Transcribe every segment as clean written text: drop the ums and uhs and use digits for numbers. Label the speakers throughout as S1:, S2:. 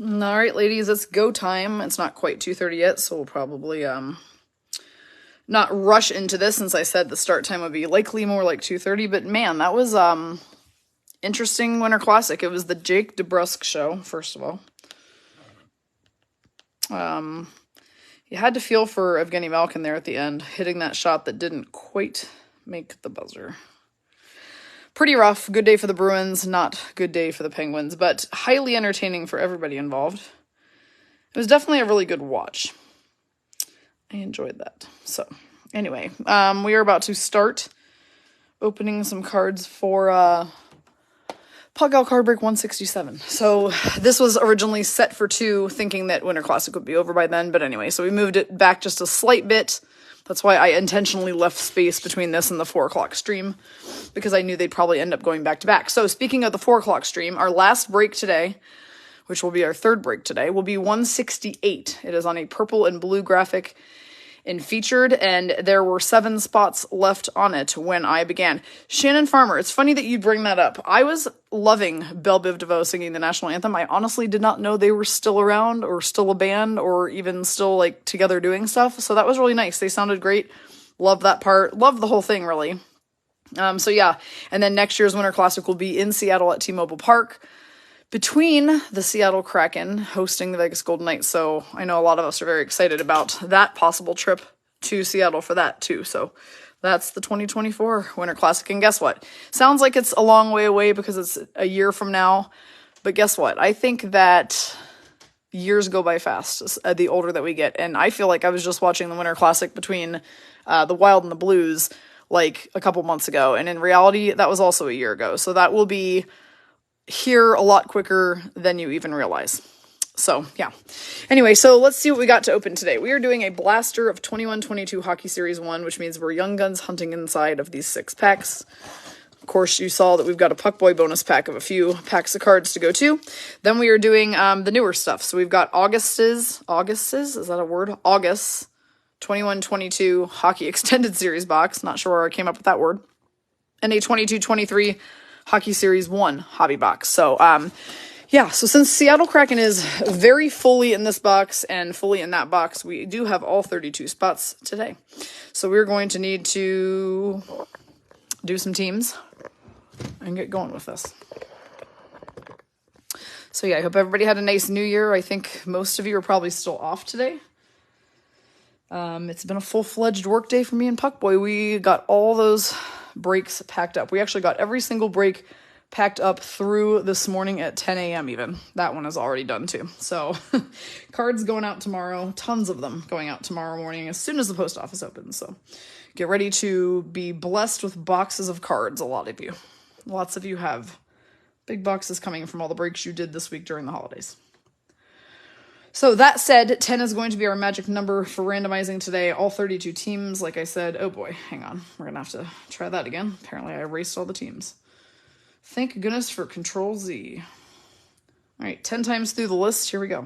S1: All right, ladies, it's go time. It's not quite 2:30 yet, so we'll probably not rush into this since I said the start time would be likely more like 2:30, but man, that was interesting Winter Classic. It was the Jake DeBrusque show, first of all. You had to feel for Evgeny Malkin there at the end, hitting that shot that didn't quite make the buzzer. Pretty rough. Good day for the Bruins, not good day for the Penguins, but highly entertaining for everybody involved. It was definitely a really good watch. I enjoyed that. So, anyway, we are about to start opening some cards for Puckboy card break 167. So, this was originally set for 2, thinking that Winter Classic would be over by then, but anyway, so we moved it back just a slight bit. That's why I intentionally left space between this and the 4 o'clock stream, because I knew they'd probably end up going back to back. So speaking of the 4 o'clock stream, our last break today, which will be our third break today, will be 168. It is on a purple and blue graphic and featured, and there were 7 spots left on it when I began. Shannon Farmer, it's funny that you bring that up. I was loving Belle Biv DeVoe singing the national anthem. I honestly did not know they were still around or still a band or even still like together doing stuff. So that was really nice. They sounded great. Love that part. Love the whole thing, really. So yeah. And then next year's Winter Classic will be in Seattle at T-Mobile Park, between the Seattle Kraken hosting the Vegas Golden Knights. So I know a lot of us are very excited about that possible trip to Seattle for that too. So that's the 2024 Winter Classic. And guess what? Sounds like it's a long way away because it's a year from now. But guess what? I think that years go by fast the older that we get. And I feel like I was just watching the Winter Classic between the Wild and the Blues like a couple months ago. And in reality, that was also a year ago. So that will be here a lot quicker than you even realize. So, yeah. Anyway, so let's see what we got to open today. We are doing a blaster of 21-22 Hockey Series 1, which means we're young guns hunting inside of these 6 packs. Of course, you saw that we've got a Puckboy bonus pack of a few packs of cards to go to. Then we are doing the newer stuff. So we've got August's, is that a word? August 21-22 Hockey Extended Series box. Not sure where I came up with that word. And a 22-23 Hockey Series 1 hobby box. So, yeah, so since Seattle Kraken is very fully in this box and fully in that box, we do have all 32 spots today. So we're going to need to do some teams and get going with this. So yeah, I hope everybody had a nice new year. I think most of you are probably still off today. It's been a full-fledged work day for me and Puckboy. We got all those breaks packed up. We actually got every single break packed up through this morning at 10 a.m. even. That one is already done too. So cards going out tomorrow. Tons of them going out tomorrow morning as soon as the post office opens. So get ready to be blessed with boxes of cards, a lot of you. Lots of you have big boxes coming from all the breaks you did this week during the holidays. So that said, 10 is going to be our magic number for randomizing today. All 32 teams, like I said. Oh boy, hang on. We're going to have to try that again. Apparently I erased all the teams. Thank goodness for Control Z. All right, 10 times through the list. Here we go.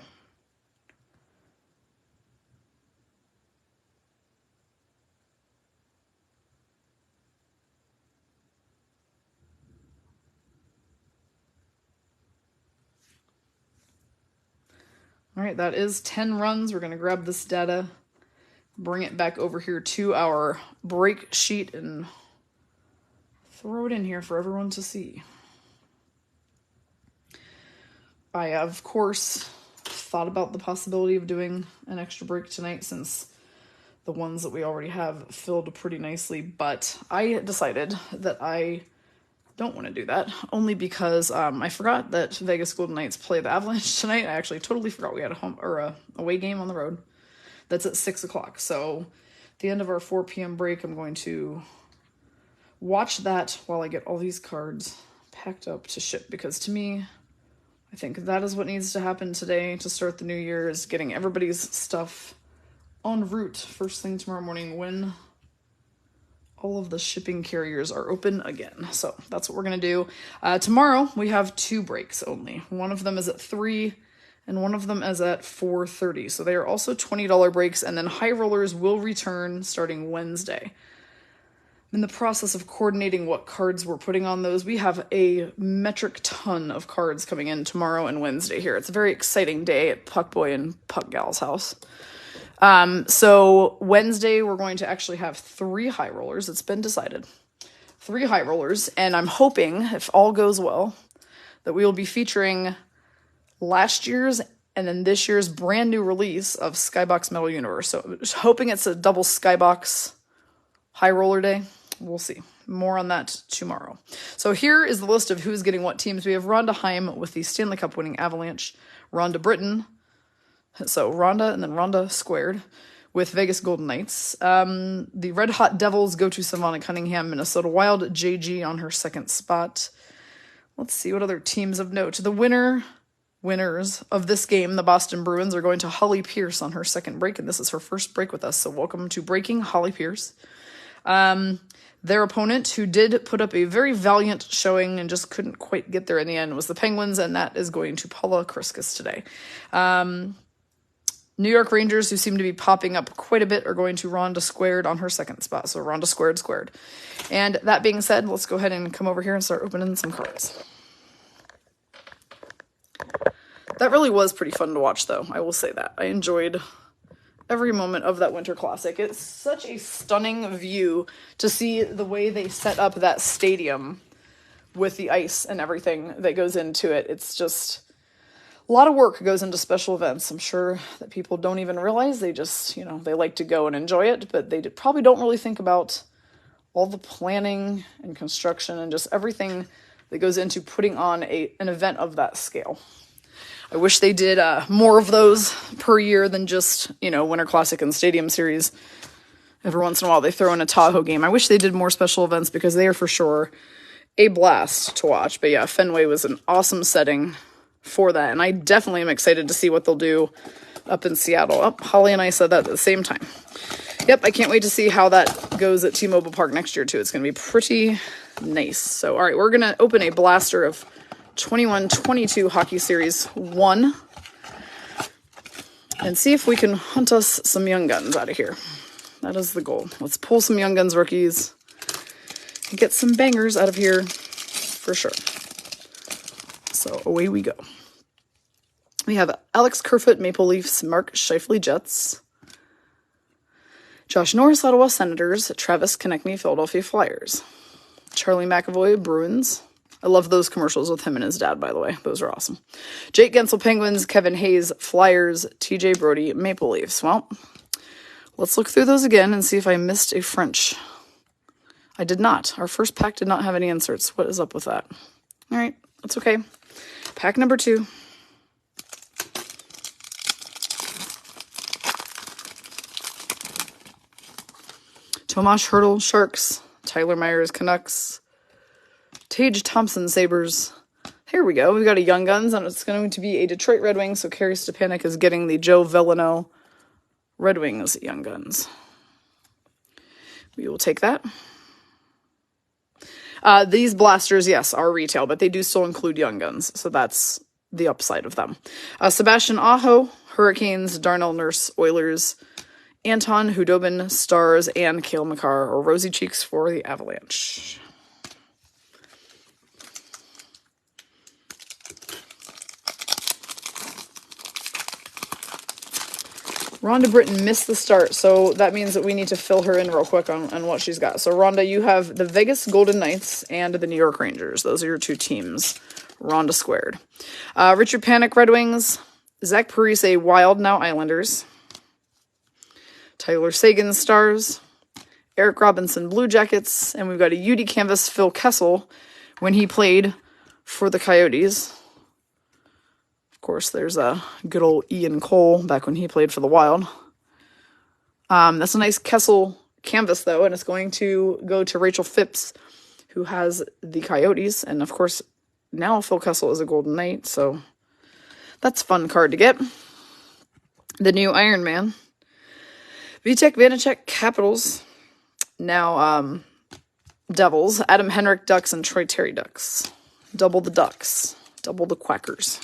S1: All right, that is 10 runs. We're going to grab this data, bring it back over here to our break sheet, and throw it in here for everyone to see. I, of course, thought about the possibility of doing an extra break tonight since the ones that we already have filled pretty nicely, but I decided that I don't want to do that, only because I forgot that Vegas Golden Knights play the Avalanche tonight. I actually totally forgot we had a home or a away game on the road. That's at 6 o'clock. So at the end of our 4 p.m. break, I'm going to watch that while I get all these cards packed up to ship, because to me, I think that is what needs to happen today to start the new year, is getting everybody's stuff en route first thing tomorrow morning when all of the shipping carriers are open again. So that's what we're going to do. Tomorrow, we have 2 breaks only. One of them is at 3, and one of them is at 4:30. So they are also $20 breaks, and then high rollers will return starting Wednesday. in the process of coordinating what cards we're putting on those. We have a metric ton of cards coming in tomorrow and Wednesday here. It's a very exciting day at Puckboy and Puckgal's house. So Wednesday, we're going to actually have 3 high rollers. It's been decided. 3 high rollers, and I'm hoping, if all goes well, that we will be featuring last year's and then this year's brand new release of Skybox Metal Universe. So hoping it's a double Skybox high roller day. We'll see. More on that tomorrow. So here is the list of who's getting what teams. We have Rhonda Heim with the Stanley Cup winning Avalanche, Rhonda Britton, so Rhonda and then Rhonda squared with Vegas Golden Knights. The Red Hot Devils go to Savannah Cunningham, Minnesota Wild, JG on her second spot. Let's see what other teams of note. The winners of this game, the Boston Bruins, are going to Holly Pierce on her second break, and this is her first break with us, so welcome to breaking, Holly Pierce. Their opponent, who did put up a very valiant showing and just couldn't quite get there in the end, was the Penguins, and that is going to Paula Kriskus today. New York Rangers, who seem to be popping up quite a bit, are going to Rhonda squared on her second spot. So Rhonda squared. And that being said, let's go ahead and come over here and start opening some cards. That really was pretty fun to watch, though. I will say that. I enjoyed every moment of that Winter Classic. It's such a stunning view to see the way they set up that stadium with the ice and everything that goes into it. It's just a lot of work goes into special events. I'm sure that people don't even realize. They just, they like to go and enjoy it, but they probably don't really think about all the planning and construction and just everything that goes into putting on an event of that scale. I wish they did more of those per year than just, Winter Classic and Stadium Series. Every once in a while they throw in a Tahoe game. I wish they did more special events because they are for sure a blast to watch. But yeah, Fenway was an awesome setting for that, and I definitely am excited to see what they'll do up in Seattle. Oh, Holly and I said that at the same time. Yep, I can't wait to see how that goes at T-Mobile Park next year, too. It's going to be pretty nice. So, all right, we're going to open a blaster of 21-22 Hockey Series 1 and see if we can hunt us some Young Guns out of here. That is the goal. Let's pull some Young Guns rookies and get some bangers out of here for sure. So away we go. We have Alex Kerfoot, Maple Leafs, Mark Scheifele, Jets, Josh Norris, Ottawa Senators, Travis Konechny, Philadelphia Flyers, Charlie McAvoy, Bruins. I love those commercials with him and his dad, by the way. Those are awesome. Jake Gensel, Penguins, Kevin Hayes, Flyers, TJ Brody, Maple Leafs. Well, let's look through those again and see if I missed a French. I did not. Our first pack did not have any inserts. What is up with that? All right, that's okay. Pack number 2. Tomas Hertl, Sharks, Tyler Myers, Canucks, Tage Thompson, Sabres. Here we go. We've got a Young Guns, and it's going to be a Detroit Red Wings, so Carey Stepanek is getting the Joe Veleno Red Wings Young Guns. We will take that. These blasters, yes, are retail, but they do still include Young Guns, so that's the upside of them. Sebastian Aho, Hurricanes, Darnell Nurse, Oilers, Anton Hudobin, Stars, and Cale Makar, or Rosy Cheeks for the Avalanche. Rhonda Britton missed the start, so that means that we need to fill her in real quick on what she's got. So, Rhonda, you have the Vegas Golden Knights and the New York Rangers. Those are your 2 teams. Rhonda squared. Richard Panik, Red Wings. Zach Parise, Wild, now Islanders. Tyler Seguin, Stars. Eric Robinson, Blue Jackets. And we've got a UD Canvas, Phil Kessel, when he played for the Coyotes. Of course, there's a good old Ian Cole back when he played for the Wild. That's a nice Kessel canvas, though, and it's going to go to Rachel Phipps, who has the Coyotes. And, of course, now Phil Kessel is a Golden Knight, so that's a fun card to get. The new Iron Man. Vitek Vanacek, Capitals. Now Devils. Adam Henrik, Ducks, and Troy Terry, Ducks. Double the Ducks. Double the Quackers.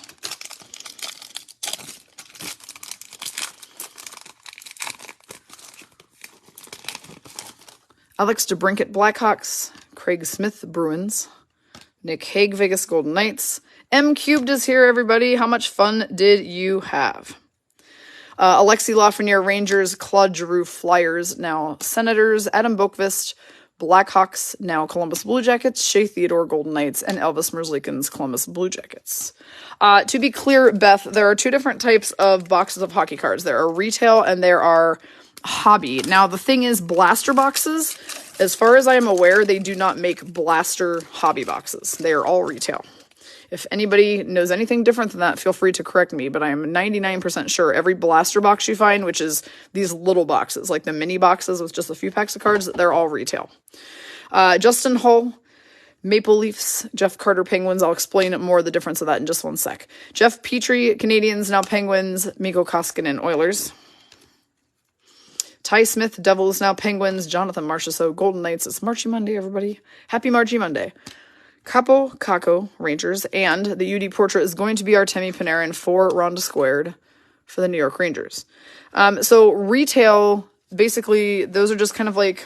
S1: Alex DeBrincat Blackhawks, Craig Smith Bruins, Nick Hague Vegas Golden Knights. M Cubed is here, everybody. How much fun did you have? Alexi Lafreniere Rangers, Claude Giroux Flyers, now Senators, Adam Boqvist Blackhawks, now Columbus Blue Jackets, Shea Theodore Golden Knights, and Elvis Merzlikins Columbus Blue Jackets. To be clear, Beth, there are two different types of boxes of hockey cards. There are retail and there are hobby. Now, the thing is, blaster boxes, as far as I am aware, they do not make blaster hobby boxes. They are all retail. If anybody knows anything different than that, feel free to correct me, but I am 99% sure every blaster box you find, which is these little boxes, like the mini boxes with just a few packs of cards, they're all retail. Justin Hull, Maple Leafs, Jeff Carter Penguins. I'll explain more of the difference of that in just one sec. Jeff Petrie, Canadiens, now Penguins, Mikko Koskinen, Oilers. Ty Smith, Devils, now Penguins, Jonathan Marchessault, Golden Knights. It's Marchy Monday, everybody. Happy Marchy Monday. Capo Kako, Rangers, and the UD portrait is going to be Artemi Panarin for Ronda Squared for the New York Rangers. So retail, basically, those are just kind of like,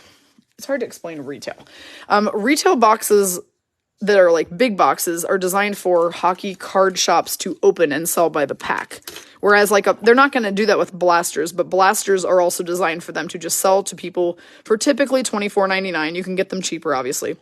S1: it's hard to explain retail. Retail boxes that are like big boxes are designed for hockey card shops to open and sell by the pack. Whereas they're not going to do that with blasters, but blasters are also designed for them to just sell to people for typically $24.99. You can get them cheaper, obviously.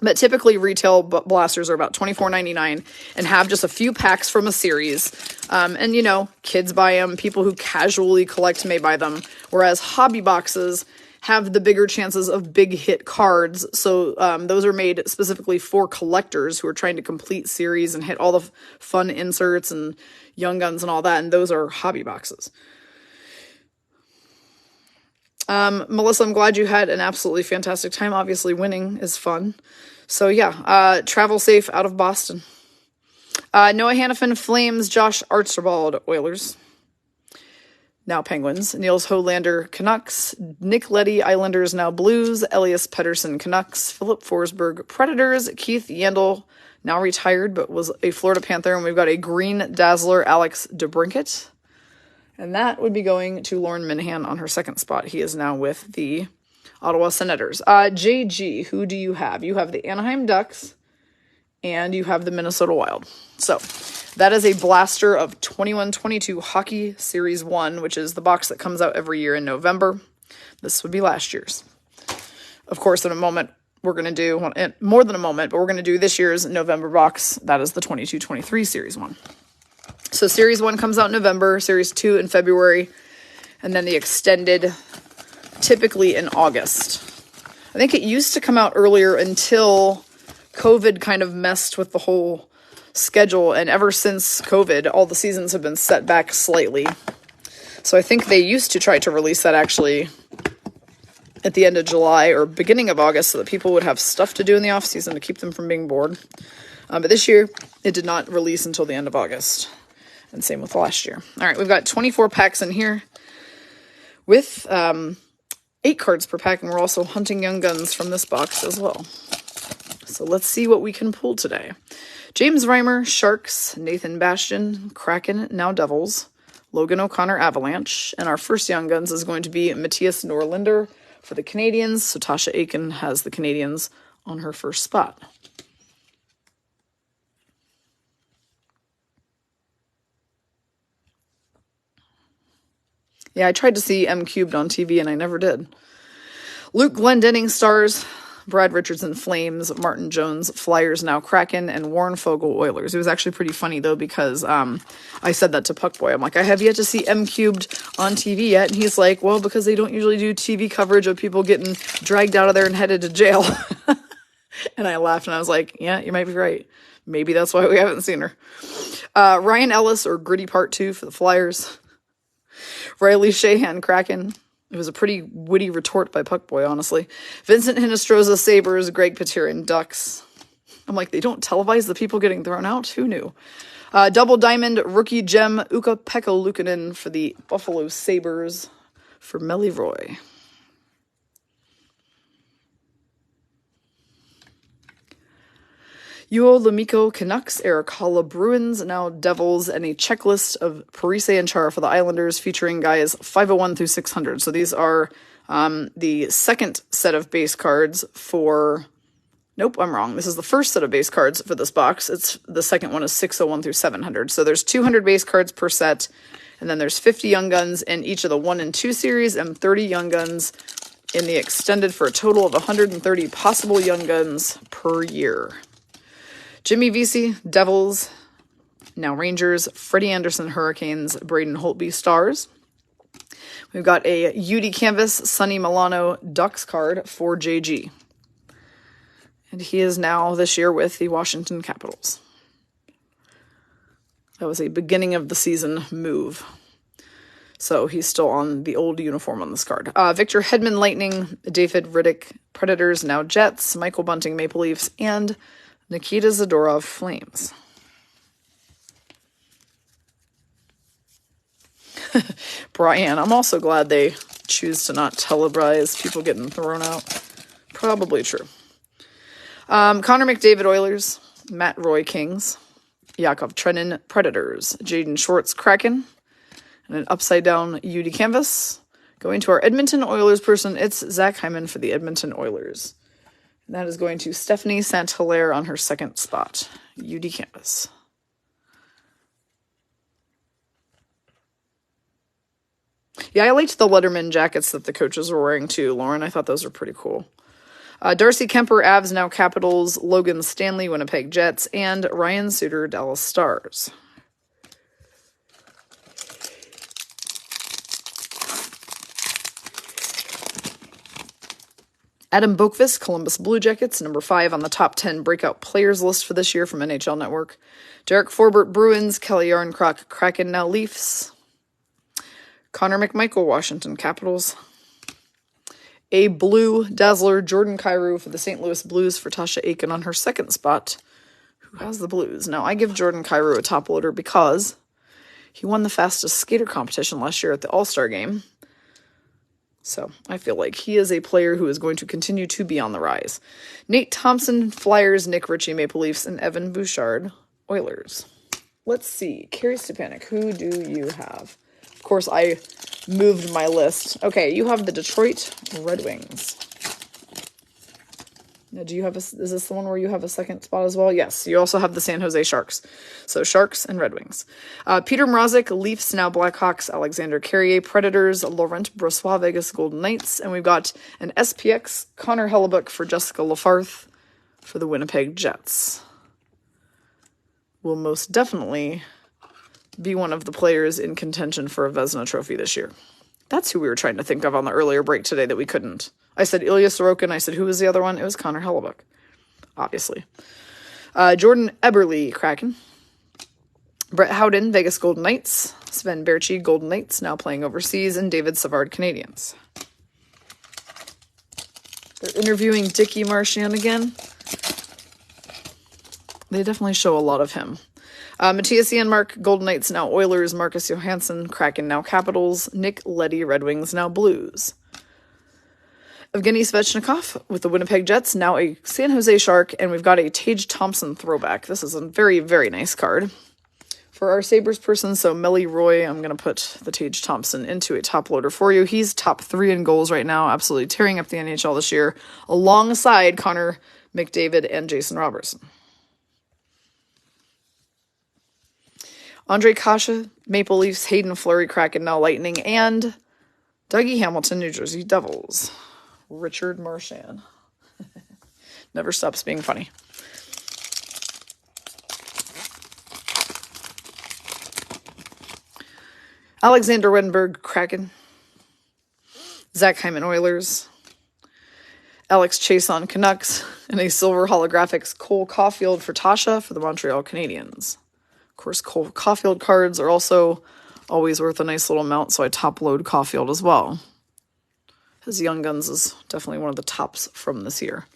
S1: But typically retail blasters are about $24.99 and have just a few packs from a series. And, you know, kids buy them. People who casually collect may buy them. Whereas hobby boxes have the bigger chances of big hit cards. So those are made specifically for collectors who are trying to complete series and hit all the fun inserts and Young Guns and all that. And those are hobby boxes. Melissa, I'm glad you had an absolutely fantastic time. Obviously, winning is fun. So, yeah, travel safe out of Boston. Noah Hannafin, Flames, Josh Archibald, Oilers. Now Penguins. Niels Holander, Canucks. Nick Leddy, Islanders, now Blues. Elias Pettersson, Canucks. Philip Forsberg, Predators. Keith Yandel, now retired, but was a Florida Panther. And we've got a Green Dazzler, Alex DeBrincat. And that would be going to Lauren Minahan on her second spot. He is now with the Ottawa Senators. JG, who do you have? You have the Anaheim Ducks and you have the Minnesota Wild. So that is a blaster of 21-22 Hockey Series 1, which is the box that comes out every year in November. This would be last year's. Of course, in a moment, we're going to do, more than a moment, but we're going to do this year's November box. That is the 22-23 Series 1. So Series 1 comes out in November, Series 2 in February, and then the extended typically in August. I think it used to come out earlier until COVID kind of messed with the whole schedule, and ever since COVID, all the seasons have been set back slightly. So I think they used to try to release that actually at the end of July or beginning of August so that people would have stuff to do in the off season to keep them from being bored. But this year, it did not release until the end of August. And same with last year. All right, we've got 24 packs in here with 8 cards per pack, and we're also hunting Young Guns from this box as well. So let's see what we can pull today. James Reimer, Sharks. Nathan Bastian, Kraken, now Devils. Logan O'Connor, Avalanche. And our first Young Guns is going to be Matthias Norlinder for the Canadiens. So Tasha Aiken has the Canadiens on her first spot. Yeah, I tried to see M Cubed on TV and I never did. Luke Glendening, Stars. Brad Richardson, Flames. Martin Jones, Flyers, now Kraken. And Warren Fogle, Oilers. It was actually pretty funny, though, because I said that to Puckboy. I'm like, I have yet to see M Cubed on TV yet. And he's like, well, because they don't usually do TV coverage of people getting dragged out of there and headed to jail. And I laughed and I was like, yeah, you might be right. Maybe that's why we haven't seen her. Ryan Ellis, or Gritty Part 2 for the Flyers. Riley Shahan, Kraken. It was a pretty witty retort by Puckboy, honestly. Vincent Hinostroza, Sabres. Greg Petirin, Ducks. I'm like, they don't televise the people getting thrown out? Who knew? Double Diamond, Rookie Gem, Ukko-Pekka Luukkonen for the Buffalo Sabres for Melly Roy. Juho Lamiko, Canucks. Eric Holla, Bruins, now Devils, and a checklist of Parise and Chara for the Islanders featuring guys 501 through 600. So these are The second set of base cards for... Nope, I'm wrong. This is the first set of base cards for this box. The second one is 601 through 700. So there's 200 base cards per set, and then there's 50 Young Guns in each of the 1 and 2 series, and 30 Young Guns in the extended, for a total of 130 possible Young Guns per year. Jimmy Vesey, Devils, now Rangers, Freddie Anderson, Hurricanes, Braden Holtby, Stars. We've got a UD Canvas, Sonny Milano, Ducks card for JG. And he is now this year with the Washington Capitals. That was a beginning of the season move. So he's still on the old uniform on this card. Victor Hedman, Lightning, David Riddick, Predators, now Jets, Michael Bunting, Maple Leafs, and Nikita Zadorov, Flames. Brian, I'm also glad they choose to not televise people getting thrown out. Probably true. Connor McDavid, Oilers, Matt Roy, Kings, Yakov Trenin, Predators, Jaden Schwartz, Kraken, and an upside-down UD Canvas. Going to our Edmonton Oilers person, it's Zach Hyman for the Edmonton Oilers. And that is going to Stephanie Saint-Hilaire on her second spot, UD Canvas. Yeah, I liked the Letterman jackets that the coaches were wearing too, Lauren. I thought those were pretty cool. Darcy Kemper, Avs, now Capitals, Logan Stanley, Winnipeg Jets, and Ryan Suter, Dallas Stars. Adam Boqvist, Columbus Blue Jackets, number 5 on the top 10 breakout players list for this year from NHL Network. Derek Forbort, Bruins, Kelly Yarncroc, Kraken, now Leafs. Connor McMichael, Washington Capitals. A blue Dazzler, Jordan Kyrou for the St. Louis Blues for Tasha Aiken on her second spot, who has the Blues. Now, I give Jordan Kyrou a top loader because he won the fastest skater competition last year at the All-Star Game. So I feel like he is a player who is going to continue to be on the rise. Nate Thompson, Flyers, Nick Ritchie, Maple Leafs, and Evan Bouchard, Oilers. Let's see. Carrie Stepanek, who do you have? Of course, I moved my list. Okay, you have the Detroit Red Wings. Now, is this the one where you have a second spot as well? Yes, you also have the San Jose Sharks. So Sharks and Red Wings. Peter Mrazek, Leafs, now Blackhawks, Alexander Carrier, Predators, Laurent Brossoit, Vegas Golden Knights, and we've got an SPX, Connor Hellebuck for Jessica Lafarth for the Winnipeg Jets. Will most definitely be one of the players in contention for a Vezina trophy this year. That's who we were trying to think of on the earlier break today that we couldn't. I said Ilya Sorokin. I said, who was the other one? It was Connor Hellebuck, obviously. Jordan Eberle, Kraken. Brett Howden, Vegas Golden Knights. Sven Baertschi, Golden Knights, now playing overseas. And David Savard, Canadiens. They're interviewing Dickie Marchand again. They definitely show a lot of him. Matthias Janmark, Golden Knights, now Oilers. Marcus Johansson, Kraken, now Capitals. Nick Leddy, Red Wings, now Blues. Evgeny Svechnikov with the Winnipeg Jets, now a San Jose Shark, and we've got a Tage Thompson throwback. This is a very, very nice card. For our Sabres person, so Melly Roy, I'm going to put the Tage Thompson into a top loader for you. He's top 3 in goals right now, absolutely tearing up the NHL this year, alongside Connor McDavid and Jason Robertson. Andre Kasha, Maple Leafs, Hayden Fleury, Kraken, now Lightning, and Dougie Hamilton, New Jersey Devils. Richard Marchand. Never stops being funny. Alexander Wenberg, Kraken. Zach Hyman, Oilers. Alex Chason, Canucks. And a silver holographics Cole Caulfield for Tasha for the Montreal Canadiens. Of course, Cole Caulfield cards are also always worth a nice little amount, so I top load Caulfield as well. His Young Guns is definitely one of the tops from this year.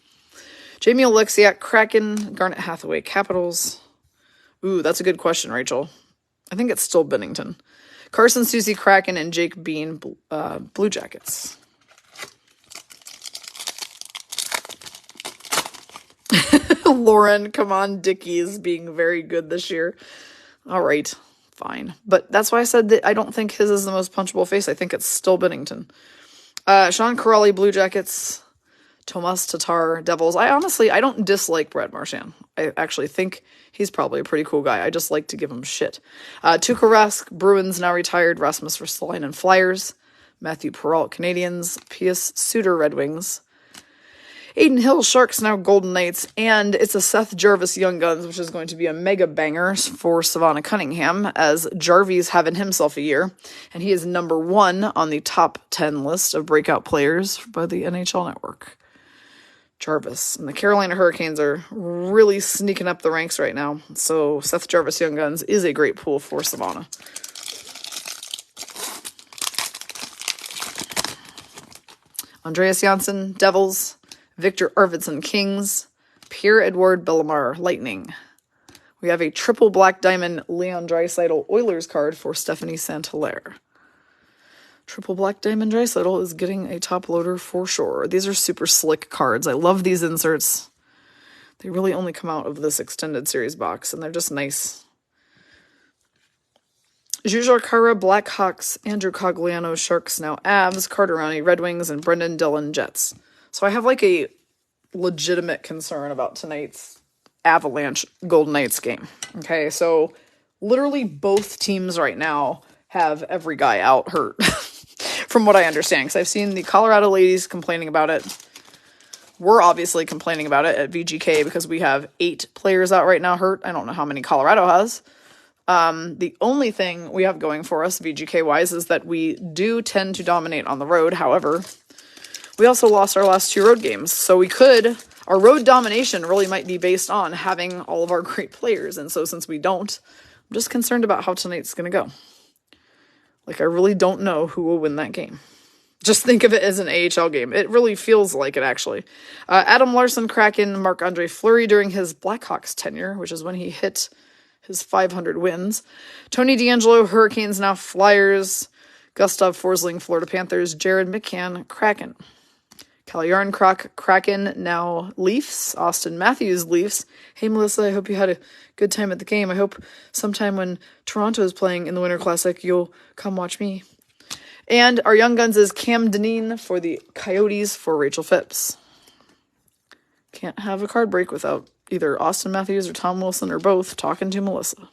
S1: Jamie Oleksiak, Kraken. Garnet Hathaway, Capitals. Ooh, that's a good question, Rachel. I think it's still Bennington. Carson Soucy, Kraken, and Jake Bean, Blue Jackets. Lauren, come on, Dickie's being very good this year. All right, fine. But that's why I said that I don't think his is the most punchable face. I think it's still Bennington. Sean Corrali, Blue Jackets. Tomas Tatar, Devils. I don't dislike Brad Marchand. I actually think he's probably a pretty cool guy. I just like to give him shit. Tuukka Rask, Bruins, now retired. Rasmus Ristolainen, Flyers. Matthew Perrault, Canadiens. Pius Suter, Red Wings. Aiden Hill, Sharks, now Golden Knights. And it's a Seth Jarvis Young Guns, which is going to be a mega banger for Savannah Cunningham, as Jarvis having himself a year. And he is number 1 on the top 10 list of breakout players by the NHL Network. Jarvis. And the Carolina Hurricanes are really sneaking up the ranks right now. So Seth Jarvis Young Guns is a great pool for Savannah. Andreas Janssen, Devils. Victor Arvidsson, Kings. Pierre-Edouard Bellemare, Lightning. We have a triple black diamond Leon Draisaitl Oilers card for Stephanie Saint-Hilaire. Triple black diamond Draisaitl is getting a top loader for sure. These are super slick cards. I love these inserts. They really only come out of this extended series box, and they're just nice. Jujhar Khaira, Blackhawks, Andrew Cogliano, Sharks, now Avs, Carter Rowney, Red Wings, and Brendan Dillon, Jets. So I have like a legitimate concern about tonight's Avalanche Golden Knights game. Okay, so literally both teams right now have every guy out hurt. From what I understand, because I've seen the Colorado ladies complaining about it. We're obviously complaining about it at VGK because we have 8 players out right now hurt. I don't know how many Colorado has. The only thing we have going for us, VGK-wise, is that we do tend to dominate on the road. However, we also lost our last 2 road games. So our road domination really might be based on having all of our great players. And so since we don't, I'm just concerned about how tonight's going to go. Like, I really don't know who will win that game. Just think of it as an AHL game. It really feels like it, actually. Adam Larson, Kraken, Marc-Andre Fleury during his Blackhawks tenure, which is when he hit his 500 wins. Tony DeAngelo, Hurricanes, now Flyers. Gustav Forsling, Florida Panthers. Jared McCann, Kraken. Cal Yarncroc, Kraken, now Leafs. Austin Matthews, Leafs. Hey, Melissa, I hope you had a good time at the game. I hope sometime when Toronto is playing in the Winter Classic, you'll come watch me. And our Young Guns is Cam Dineen for the Coyotes for Rachel Phipps. Can't have a card break without either Austin Matthews or Tom Wilson or both talking to Melissa.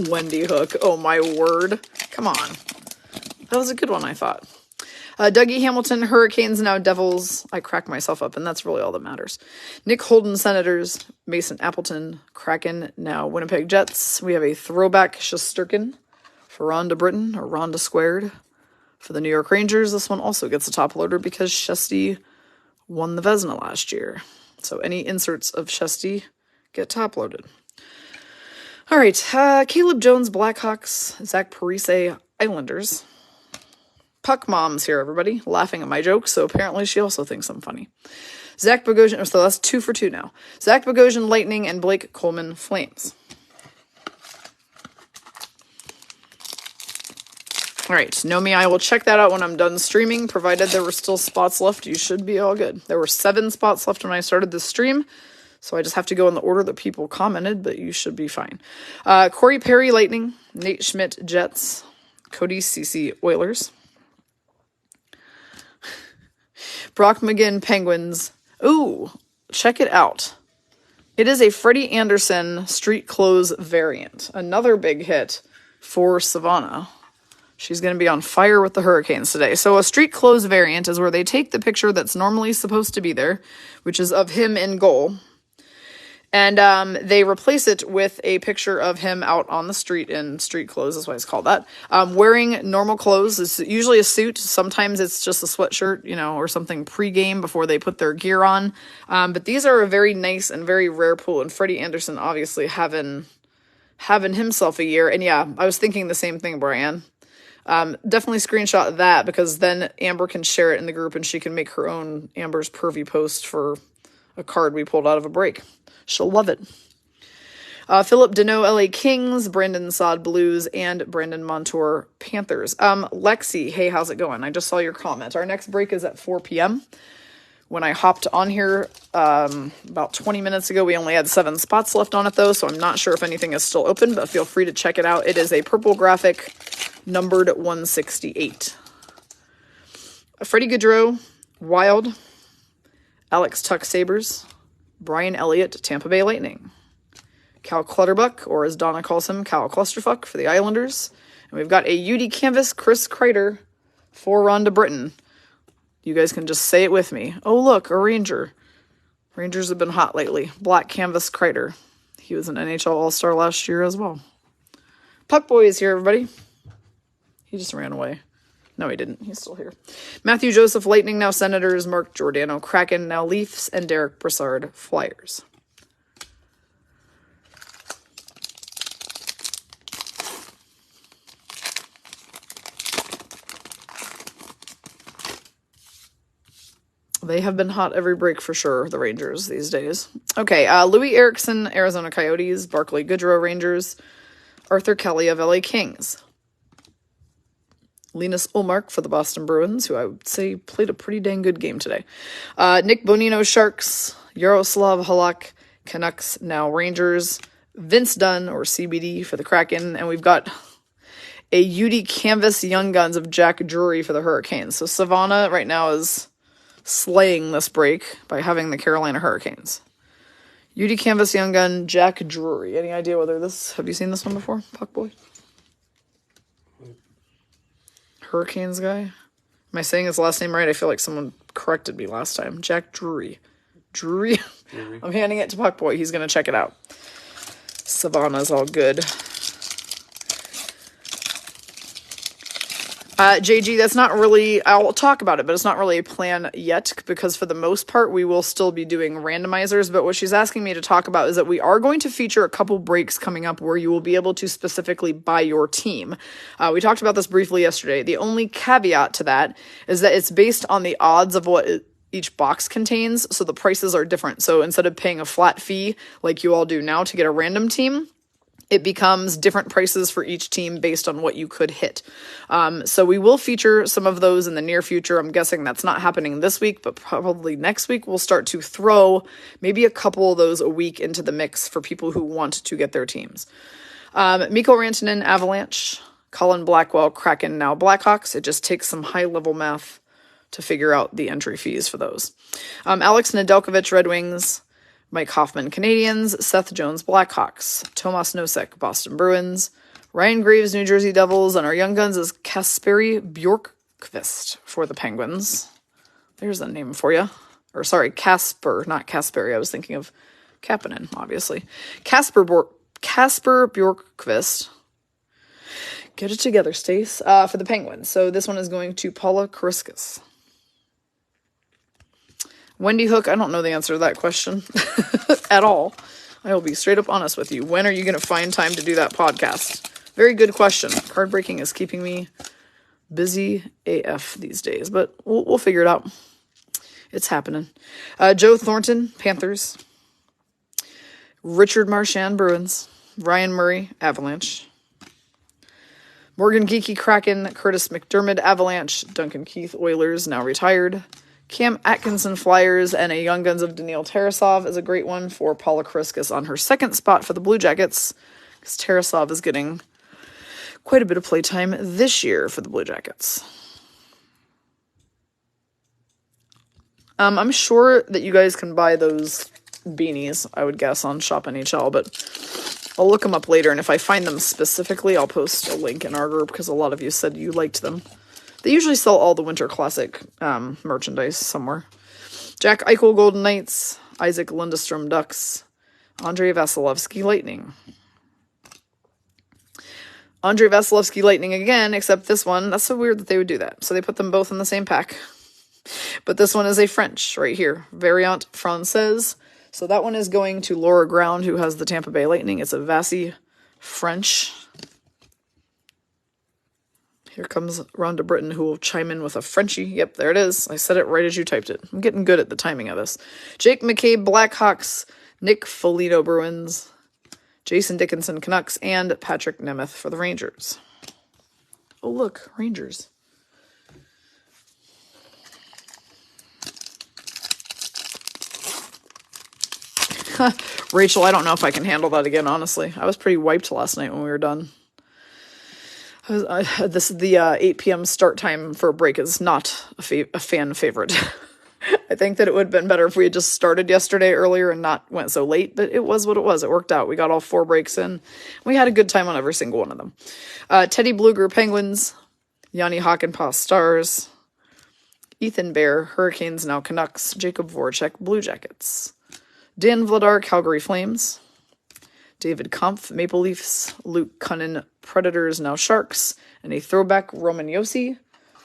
S1: Wendy Hook. Oh, my word. Come on. That was a good one, I thought. Dougie Hamilton, Hurricanes, now Devils. I crack myself up, and that's really all that matters. Nick Holden, Senators. Mason Appleton, Kraken, now Winnipeg Jets. We have a throwback Shesterkin for Rhonda Britton, or Rhonda Squared, for the New York Rangers. This one also gets a top loader because Shesty won the Vezina last year. So any inserts of Shesty get top loaded. All right, Caleb Jones, Blackhawks. Zach Parise, Islanders. Puck Mom's here, everybody, laughing at my jokes, so apparently she also thinks I'm funny. Zach Bogosian, so that's 2 for 2 now. Zach Bogosian, Lightning, and Blake Coleman, Flames. All right, Nomi, I will check that out when I'm done streaming, provided there were still spots left. You should be all good. There were 7 spots left when I started this stream, so I just have to go in the order that people commented, but you should be fine. Corey Perry, Lightning. Nate Schmidt, Jets. Cody Ceci, Oilers. Brock McGinn, Penguins. Ooh, check it out. It is a Freddie Anderson Street Clothes variant. Another big hit for Savannah. She's going to be on fire with the Hurricanes today. So a Street Clothes variant is where they take the picture that's normally supposed to be there, which is of him in goal, and they replace it with a picture of him out on the street in street clothes. That's why it's called that. Wearing normal clothes. It's usually a suit. Sometimes it's just a sweatshirt, or something pre-game before they put their gear on. But these are a very nice and very rare pool. And Freddie Anderson obviously having himself a year. And yeah, I was thinking the same thing, Brian. Definitely screenshot that, because then Amber can share it in the group and she can make her own Amber's pervy post for a card we pulled out of a break. She'll love it. Philip Deneau, LA Kings, Brandon Saad, Blues, and Brandon Montour, Panthers. Lexi, hey, how's it going? I just saw your comment. Our next break is at 4 p.m. When I hopped on here about 20 minutes ago, we only had 7 spots left on it, though, so I'm not sure if anything is still open, but feel free to check it out. It is a purple graphic, numbered 168. Freddie Gaudreau, Wild. Alex Tuck Sabres. Brian Elliott, Tampa Bay Lightning. Cal Clutterbuck, or as Donna calls him, Cal Clusterfuck for the Islanders. And we've got a UD Canvas, Chris Kreider for Rhonda Britton. You guys can just say it with me. Oh, look, a Ranger. Rangers have been hot lately. Black Canvas Kreider. He was an NHL All-Star last year as well. Puckboy is here, everybody. He just ran away. No, he didn't. He's still here. Matthew Joseph, Lightning, now Senators. Mark Giordano, Kraken, now Leafs. And Derek Brassard, Flyers. They have been hot every break for sure, the Rangers, these days. Okay, Louis Eriksson, Arizona Coyotes. Barclay Goodrow, Rangers. Arthur Kelly of LA Kings. Linus Ullmark for the Boston Bruins, who I would say played a pretty dang good game today. Nick Bonino, Sharks. Yaroslav Halak, Canucks, now Rangers. Vince Dunn, or CBD, for the Kraken. And we've got a UD Canvas Young Guns of Jack Drury for the Hurricanes. So Savannah right now is slaying this break by having the Carolina Hurricanes. UD Canvas Young Gun, Jack Drury. Any idea whether this... Have you seen this one before, Puckboy? Hurricanes guy? Am I saying his last name right? I feel like someone corrected me last time. Jack Drury. Drury? I'm handing it to Puckboy. He's going to check it out. Savannah's all good. JG, that's not really, I'll talk about it, but it's not really a plan yet, because for the most part, we will still be doing randomizers. But what she's asking me to talk about is that we are going to feature a couple breaks coming up where you will be able to specifically buy your team. We talked about this briefly yesterday. The only caveat to that is that it's based on the odds of what each box contains, so the prices are different. So instead of paying a flat fee like you all do now to get a random team, it becomes different prices for each team based on what you could hit. So we will feature some of those in the near future. I'm guessing that's not happening this week, but probably next week we'll start to throw maybe a couple of those a week into the mix for people who want to get their teams. Mikko Rantanen, Avalanche. Colin Blackwell, Kraken, now Blackhawks. It just takes some high-level math to figure out the entry fees for those. Alex Nedeljkovic, Red Wings. Mike Hoffman, Canadiens. Seth Jones, Blackhawks. Tomas Nosek, Boston Bruins. Ryan Graves, New Jersey Devils. And our young guns is Kasperi Bjorkqvist for the Penguins. There's a name for you. Or sorry, Kasper, not Kasperi. I was thinking of Kapanen, obviously. Kasper Bjorkqvist. Get it together, Stace. For the Penguins. So this one is going to Paula Kariskas. Wendy Hook, I don't know the answer to that question at all. I will be straight up honest with you. When are you going to find time to do that podcast? Very good question. Card breaking is keeping me busy AF these days, but we'll figure it out. It's happening. Joe Thornton, Panthers. Richard Marchand, Bruins. Ryan Murray, Avalanche. Morgan Geeky, Kraken. Curtis McDermott, Avalanche. Duncan Keith, Oilers, now retired. Cam Atkinson, Flyers, and a Young Guns of Daniil Tarasov is a great one for Paula Kariskas on her second spot for the Blue Jackets, because Tarasov is getting quite a bit of playtime this year for the Blue Jackets. I'm sure that you guys can buy those beanies, I would guess, on Shop NHL, but I'll look them up later, and if I find them specifically, I'll post a link in our group, because a lot of you said you liked them. They usually sell all the Winter Classic merchandise somewhere. Jack Eichel, Golden Knights. Isaac Lindstrom, Ducks. Andrei Vasilevsky, Lightning. Andrei Vasilevsky, Lightning again, except this one. That's so weird that they would do that. So they put them both in the same pack. But this one is a French right here. Variant Française. So that one is going to Laura Ground, who has the Tampa Bay Lightning. It's a Vasi French. Here comes Rhonda Britton, who will chime in with a Frenchie. Yep, there it is. I said it right as you typed it. I'm getting good at the timing of this. Jake McCabe, Blackhawks. Nick Foligno, Bruins. Jason Dickinson, Canucks. And Patrick Nemeth for the Rangers. Oh, look, Rangers. Rachel, I don't know if I can handle that again, honestly. I was pretty wiped last night when we were done. This is the 8 p.m. start time for a break is not a fan favorite. I think that it would have been better if we had just started yesterday earlier and not went so late, but it was what it was. It worked out. We got all 4 breaks in. We had a good time on every single one of them. Teddy Bluger Penguins, Yanni Hakanpää Stars, Ethan Bear Hurricanes, now Canucks, Jacob Voracek Blue Jackets, Dan Vladar Calgary Flames, David Kampf Maple Leafs, Luke Cunnin Predators, now Sharks, and a throwback Roman Josi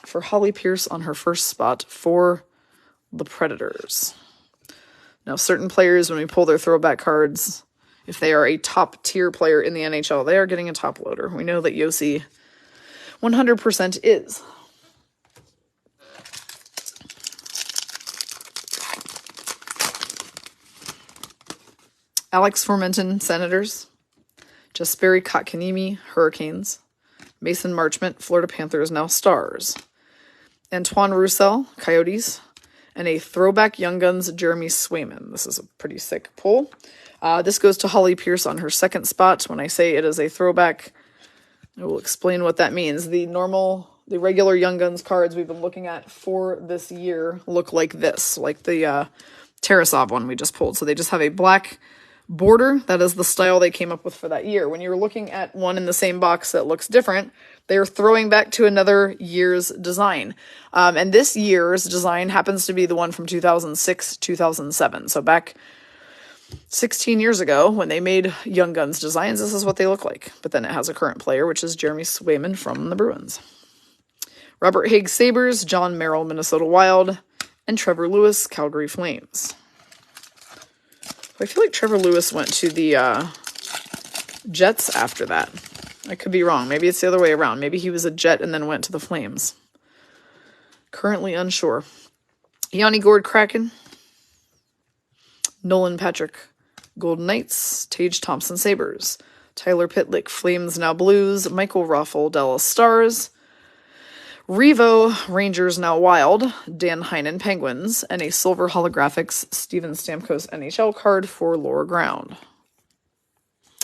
S1: for Holly Pierce on her first spot for the Predators. Now, certain players, when we pull their throwback cards, if they are a top tier player in the NHL, they are getting a top loader. We know that Josi 100% is. Alex Formenton Senators, Jesperi Kotkaniemi Hurricanes, Mason Marchment Florida Panthers, now Stars, Antoine Roussel Coyotes, and a throwback Young Guns Jeremy Swayman. This is a pretty sick pull. This goes to Holly Pierce on her second spot. When I say it is a throwback, I will explain what that means. The regular Young Guns cards we've been looking at for this year look like this, like the Tarasov one we just pulled. So they just have a black border. That is the style they came up with for that year. When you're looking at one in the same box that looks different, they are throwing back to another year's design. And this year's design happens to be the one from 2006, 2007. So back 16 years ago, when they made Young Guns designs, this is what they look like. But then it has a current player, which is Jeremy Swayman from the Bruins. Robert Haig Sabres, John Merrill Minnesota Wild, and Trevor Lewis Calgary Flames. I feel like Trevor Lewis went to the Jets after that. I could be wrong. Maybe it's the other way around. Maybe he was a Jet and then went to the Flames. Currently unsure. Yanni Gourde Kraken, Nolan Patrick Golden Knights, Tage Thompson Sabres, Tyler Pitlick Flames, now Blues, Michael Raffle Dallas Stars, Revo Rangers, now Wild, Dan Heinen Penguins, and a silver holographics Steven Stamkos NHL card for Laura Ground.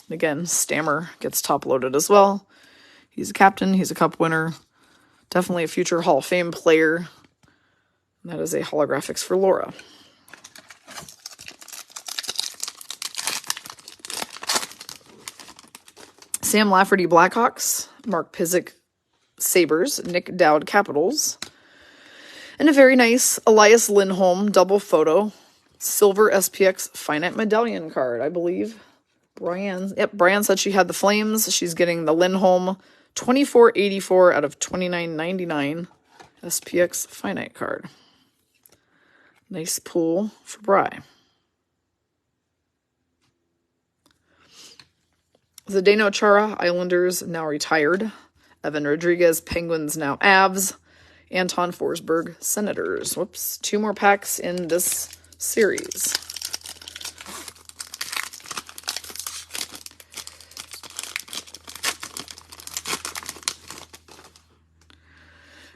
S1: Again, Stammer gets top loaded as well. He's a captain, he's a cup winner, definitely a future Hall of Fame player. And that is a holographics for Laura. Sam Lafferty Blackhawks, Mark Pysyk Sabres, Nick Dowd Capitals, and a very nice Elias Lindholm double photo, silver SPX finite medallion card, I believe. Brian said she had the Flames. She's getting the Lindholm 2484 out of 2999 SPX finite card. Nice pull for Bri. Zdeno Chara, Islanders, now retired. Evan Rodriguez, Penguins, now Avs. Anton Forsberg, Senators. Whoops, 2 more packs in this series.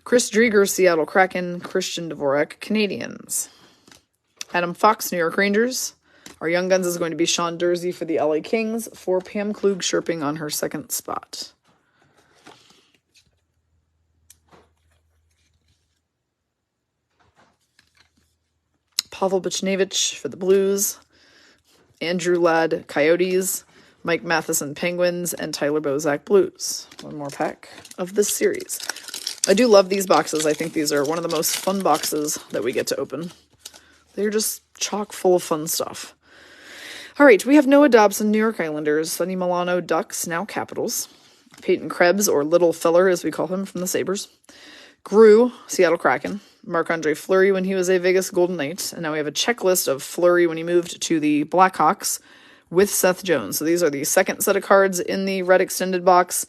S1: Chris Drieger, Seattle Kraken. Christian Dvorak, Canadiens. Adam Fox, New York Rangers. Our Young Guns is going to be Sean Dursey for the LA Kings, for Pam Klug Sherping on her second spot. Pavel Buchnevich for the Blues, Andrew Ladd Coyotes, Mike Matheson Penguins, and Tyler Bozak Blues. One more pack of this series. I do love these boxes. I think these are one of the most fun boxes that we get to open. They're just chock full of fun stuff. All right, we have Noah Dobson, New York Islanders, Sonny Milano, Ducks, now Capitals, Peyton Krebs, or Little Feller as we call him, from the Sabres, Grew, Seattle Kraken, Marc-Andre Fleury when he was a Vegas Golden Knight, and now we have a checklist of Fleury when he moved to the Blackhawks with Seth Jones. So these are the second set of cards in the red extended box,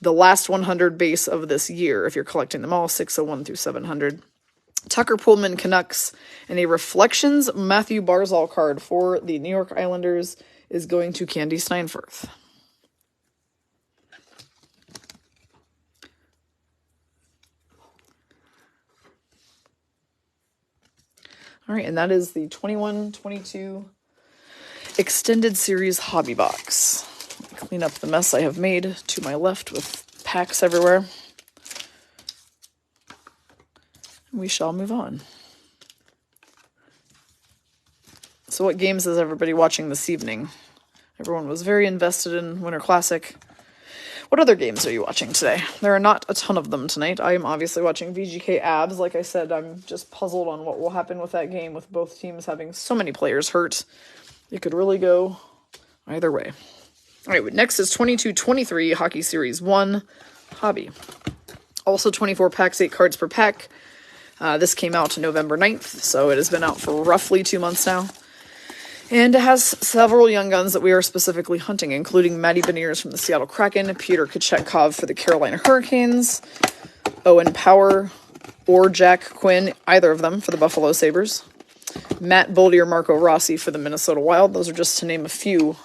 S1: the last 100 base of this year, if you're collecting them all, 601 through 700. Tucker Pullman Canucks, and a Reflections Matthew Barzal card for the New York Islanders is going to Candy Steinfurth. All right, and that is the 21-22 Extended Series Hobby Box. Clean up the mess I have made to my left with packs everywhere. We shall move on. So what games is everybody watching this evening? Everyone was very invested in Winter Classic. What other games are you watching today? There are not a ton of them tonight. I am obviously watching VGK Abs. Like I said, I'm just puzzled on what will happen with that game with both teams having so many players hurt. It could really go either way. All right, next is 22-23 Hockey Series 1 Hobby. Also 24 packs, 8 cards per pack. This came out November 9th, so it has been out for roughly 2 months now. And it has several young guns that we are specifically hunting, including Matty Beniers from the Seattle Kraken, Peter Kochetkov for the Carolina Hurricanes, Owen Power or Jack Quinn, either of them for the Buffalo Sabres, Matt Boldy or Marco Rossi for the Minnesota Wild. Those are just to name a few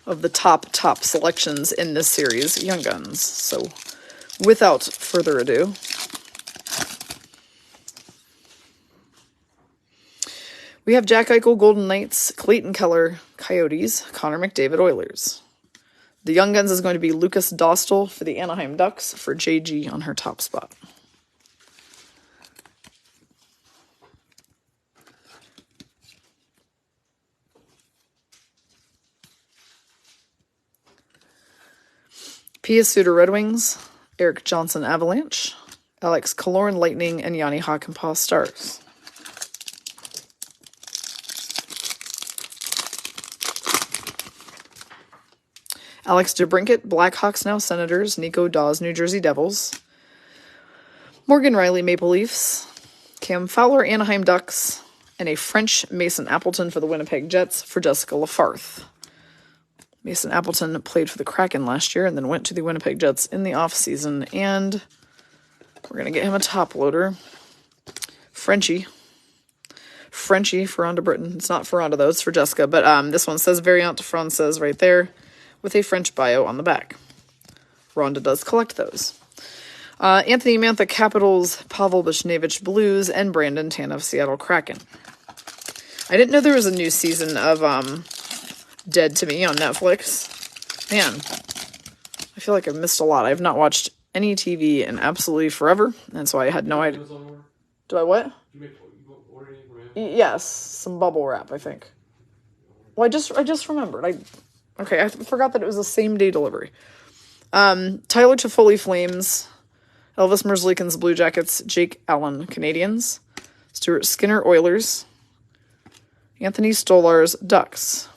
S1: of the top selections in this series, young guns. So without further ado, we have Jack Eichel, Golden Knights, Clayton Keller, Coyotes, Connor McDavid, Oilers. The young guns is going to be Lucas Dostal for the Anaheim Ducks for JG on her top spot. Pia Suter, Red Wings, Eric Johnson, Avalanche, Alex Killorn, Lightning, and Yanni Hakanpää, Stars. Alex DeBrincat, Blackhawks, now Senators, Nico Daws, New Jersey Devils, Morgan Riley, Maple Leafs, Cam Fowler, Anaheim Ducks, and a French Mason Appleton for the Winnipeg Jets for Jessica Lafarth. Mason Appleton played for the Kraken last year and then went to the Winnipeg Jets in the offseason, and we're going to get him a top loader. Frenchie for Rhonda Britton. It's not for Rhonda, though. It's for Jessica, but this one says Variante Française right there with a French bio on the back. Rhonda does collect those. Anthony Mantha, Capitals, Pavel Buchnevich, Blues, and Brandon Tanev, Seattle Kraken. I didn't know there was a new season of Dead to Me on Netflix. Man, I feel like I've missed a lot. I've not watched any TV in absolutely forever, and so I had no idea. Do I what? Yes, some bubble wrap, I think. Well, I just remembered. I forgot that it was a same-day delivery. Tyler Toffoli, Flames, Elvis Merzlikins, Blue Jackets, Jake Allen, Canadians, Stuart Skinner, Oilers, Anthony Stolarz, Ducks,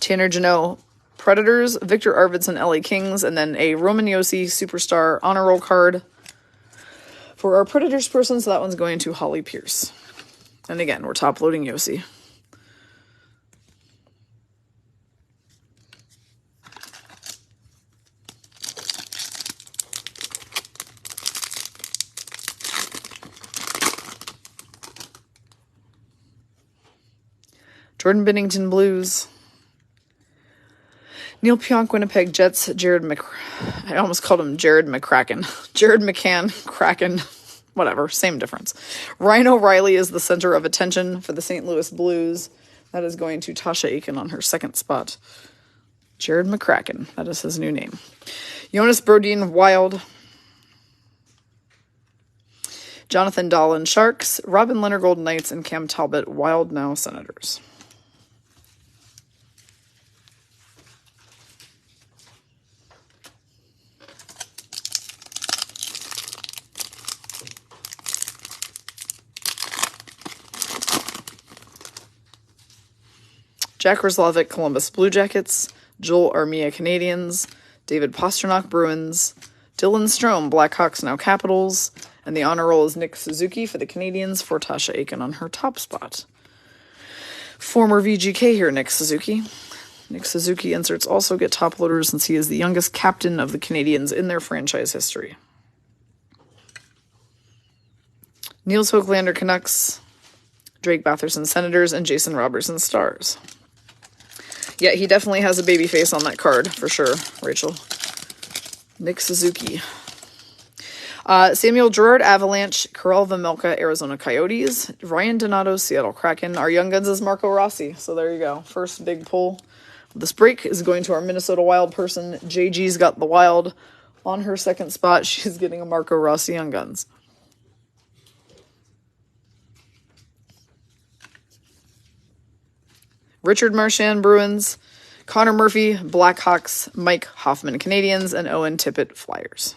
S1: Tanner Jeannot, Predators, Victor Arvidsson, LA Kings, and then a Roman Josi Superstar honor roll card for our Predators person, so that one's going to Holly Pierce. And again, we're top-loading Josi. Jordan Binnington, Blues. Neil Pionk, Winnipeg Jets. I almost called him Jared McCracken. Jared McCann, Kraken. Whatever, same difference. Ryan O'Reilly is the center of attention for the St. Louis Blues. That is going to Tasha Aiken on her second spot. Jared McCracken, that is his new name. Jonas Brodin, Wild. Jonathan Dahlin, Sharks. Robin Leonard, Golden Knights. And Cam Talbot, Wild, now Senators. Jack Roslovic, Columbus Blue Jackets, Joel Armia, Canadians, David Pastrnak, Bruins, Dylan Strome, Blackhawks, now Capitals, and the honor roll is Nick Suzuki for the Canadians for Tasha Aiken on her top spot. Former VGK here, Nick Suzuki. Nick Suzuki inserts also get top loaders since he is the youngest captain of the Canadians in their franchise history. Niels Höglander, Canucks, Drake Batherson, Senators, and Jason Robertson, Stars. Yeah, he definitely has a baby face on that card, for sure, Rachel. Nick Suzuki. Samuel Girard, Avalanche. Karel Vejmelka, Arizona Coyotes. Ryan Donato, Seattle Kraken. Our young guns is Marco Rossi. So there you go. First big pull. This break is going to our Minnesota Wild person. JG's got the Wild on her second spot. She's getting a Marco Rossi on guns. Richard Marchand, Bruins. Connor Murphy, Blackhawks. Mike Hoffman, Canadiens. And Owen Tippett, Flyers.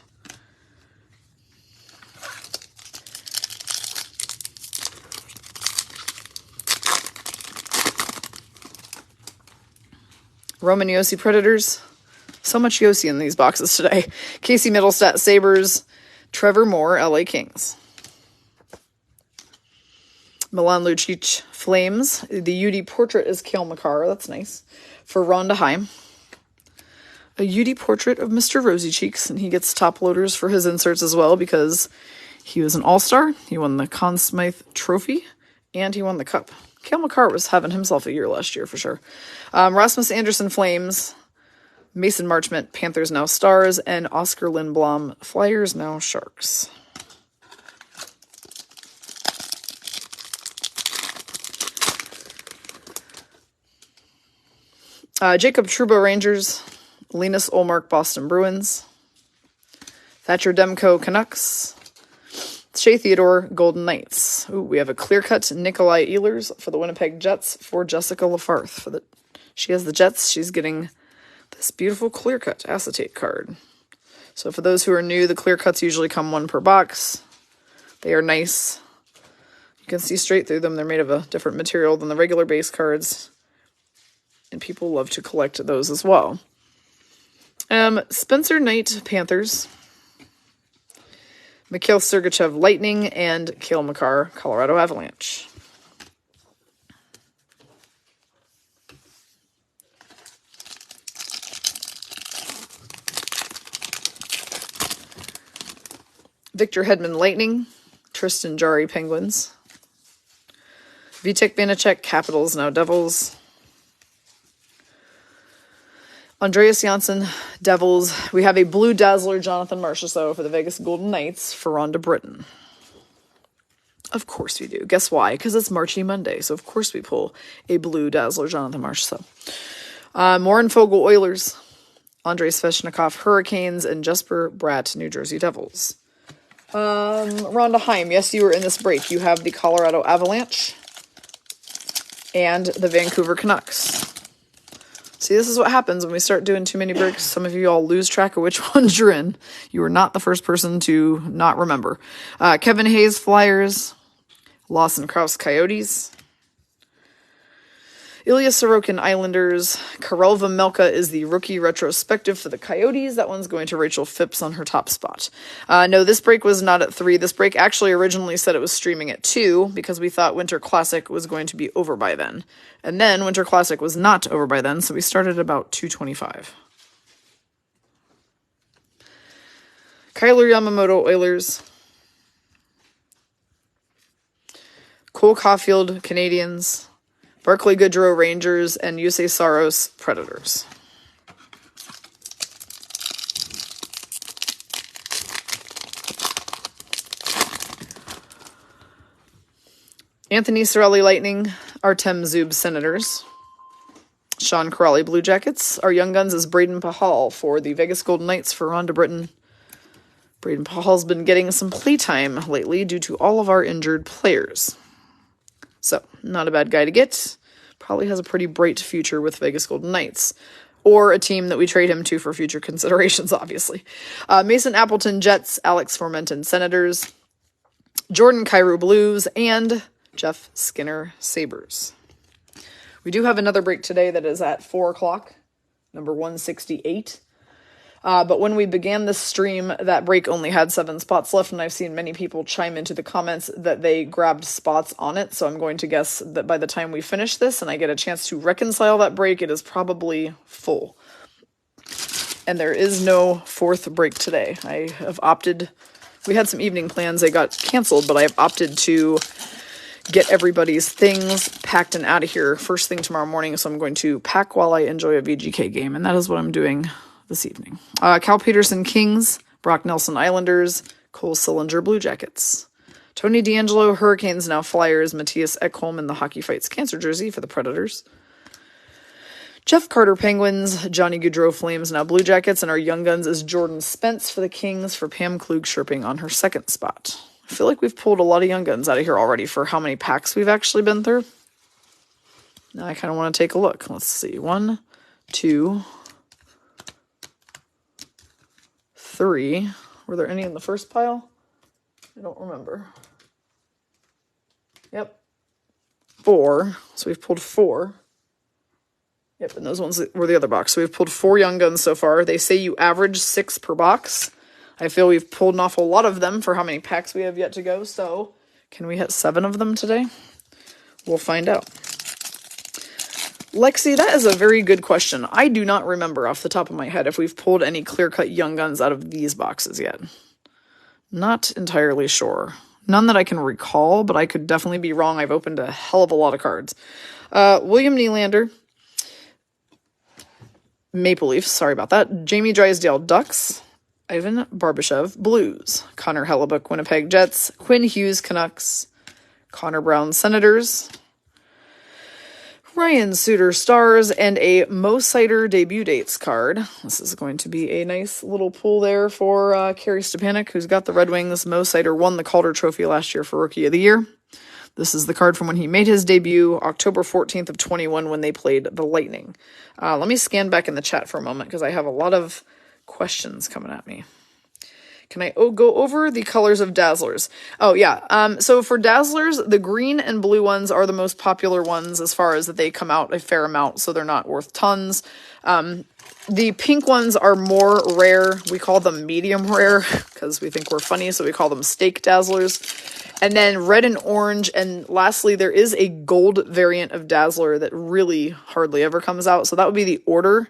S1: Roman Josi, Predators. So much Josi in these boxes today. Casey Middlestat, Sabres. Trevor Moore, LA Kings. Milan Lucic, Flames. The UD portrait is Cale Makar. That's nice. For Rhonda Heim. A UD portrait of Mr. Rosy Cheeks, and he gets top loaders for his inserts as well because he was an all-star. He won the Conn Smythe Trophy, and he won the Cup. Cale Makar was having himself a year last year for sure. Rasmus Anderson, Flames. Mason Marchment, Panthers now Stars. And Oscar Lindblom, Flyers now Sharks. Jacob Trouba, Rangers. Linus Ullmark, Boston Bruins. Thatcher Demko, Canucks. Shea Theodore, Golden Knights. Ooh, we have a clear-cut Nikolai Ehlers for the Winnipeg Jets for Jessica Lafarth. She has the Jets. She's getting this beautiful clear-cut acetate card. So for those who are new, the clear-cuts usually come one per box. They are nice. You can see straight through them. They're made of a different material than the regular base cards. And people love to collect those as well. Spencer Knight, Panthers. Mikhail Sergachev, Lightning, and Cale Makar, Colorado Avalanche. Victor Hedman, Lightning. Tristan Jarry, Penguins. Vitek Vanacek, Capitals, now Devils. Andreas Janssen, Devils. We have a Blue Dazzler, Jonathan Marchessault for the Vegas Golden Knights for Rhonda Britton. Of course we do. Guess why? Because it's Marchy Monday, so of course we pull a Blue Dazzler, Jonathan Marchessault. Morin Fogel, Oilers. Andrei Svechnikov, Hurricanes. And Jesper Bratt, New Jersey Devils. Rhonda Heim, yes, you were in this break. You have the Colorado Avalanche and the Vancouver Canucks. See, this is what happens when we start doing too many breaks. Some of you all lose track of which ones you're in. You are not the first person to not remember. Kevin Hayes, Flyers. Lawson Krause, Coyotes. Ilya Sorokin, Islanders. Karel Vejmelka is the rookie retrospective for the Coyotes. That one's going to Rachel Phipps on her top spot. No, this break was not at 3. This break actually originally said it was streaming at 2 because we thought Winter Classic was going to be over by then. And then Winter Classic was not over by then, so we started about 2:25. Kyler Yamamoto, Oilers. Cole Caulfield, Canadiens. Barclay Goodrow, Rangers, and Yusei Saros, Predators. Anthony Cirelli, Lightning. Artem Zub, Senators. Sean Corrali, Blue Jackets. Our young guns is Braden Pahal for the Vegas Golden Knights for Rhonda Britton. Braden Pahal's been getting some playtime lately due to all of our injured players. So, not a bad guy to get. Probably has a pretty bright future with Vegas Golden Knights. Or a team that we trade him to for future considerations, obviously. Mason Appleton, Jets. Alex Formenton, Senators. Jordan Kyrou, Blues. And Jeff Skinner, Sabres. We do have another break today that is at 4 o'clock. Number 168. But when we began this stream, that break only had 7 spots left, and I've seen many people chime into the comments that they grabbed spots on it, so I'm going to guess that by the time we finish this and I get a chance to reconcile that break, it is probably full. And there is no 4th break today. I have opted, we had some evening plans, they got canceled, but I have opted to get everybody's things packed and out of here first thing tomorrow morning, so I'm going to pack while I enjoy a VGK game, and that is what I'm doing this evening. Cal Peterson, Kings. Brock Nelson, Islanders. Cole Sillinger, Blue Jackets. Tony D'Angelo, Hurricanes, now Flyers. Matthias Ekholm in the Hockey Fights Cancer jersey for the Predators. Jeff Carter, Penguins. Johnny Gaudreau, Flames, now Blue Jackets. And our Young Guns is Jordan Spence for the Kings for Pam Klug Sherping on her second spot. I feel like we've pulled a lot of Young Guns out of here already for how many packs we've actually been through. Now I kind of want to take a look. Let's see. 1, 2, 3. Were there any in the first pile? I don't remember. Yep. 4. So we've pulled 4. Yep, and those ones were the other box. So we've pulled 4 Young Guns so far. They say you average 6 per box. I feel we've pulled an awful lot of them for how many packs we have yet to go. So can we hit 7 of them today? We'll find out. Lexi, that is a very good question. I do not remember off the top of my head if we've pulled any clear-cut Young Guns out of these boxes yet. Not entirely sure. None that I can recall, but I could definitely be wrong. I've opened a hell of a lot of cards. William Nylander. Maple Leafs, sorry about that. Jamie Drysdale, Ducks. Ivan Barbashev, Blues. Connor Hellebuck, Winnipeg Jets. Quinn Hughes, Canucks. Connor Brown, Senators. Ryan Suter, Stars, and a Mo Sider debut dates card. This is going to be a nice little pull there for Carrie Stepanek, who's got the Red Wings. Mo Sider won the Calder Trophy last year for Rookie of the Year. This is the card from when he made his debut, October 14th of 21, when they played the Lightning. Let me scan back in the chat for a moment, because I have a lot of questions coming at me. Can I go over the colors of Dazzlers? Oh, yeah. So for Dazzlers, the green and blue ones are the most popular ones as far as that they come out a fair amount, so they're not worth tons. The pink ones are more rare. We call them medium rare because we think we're funny, so we call them steak Dazzlers. And then red and orange, and lastly, there is a gold variant of Dazzler that really hardly ever comes out, so that would be the order.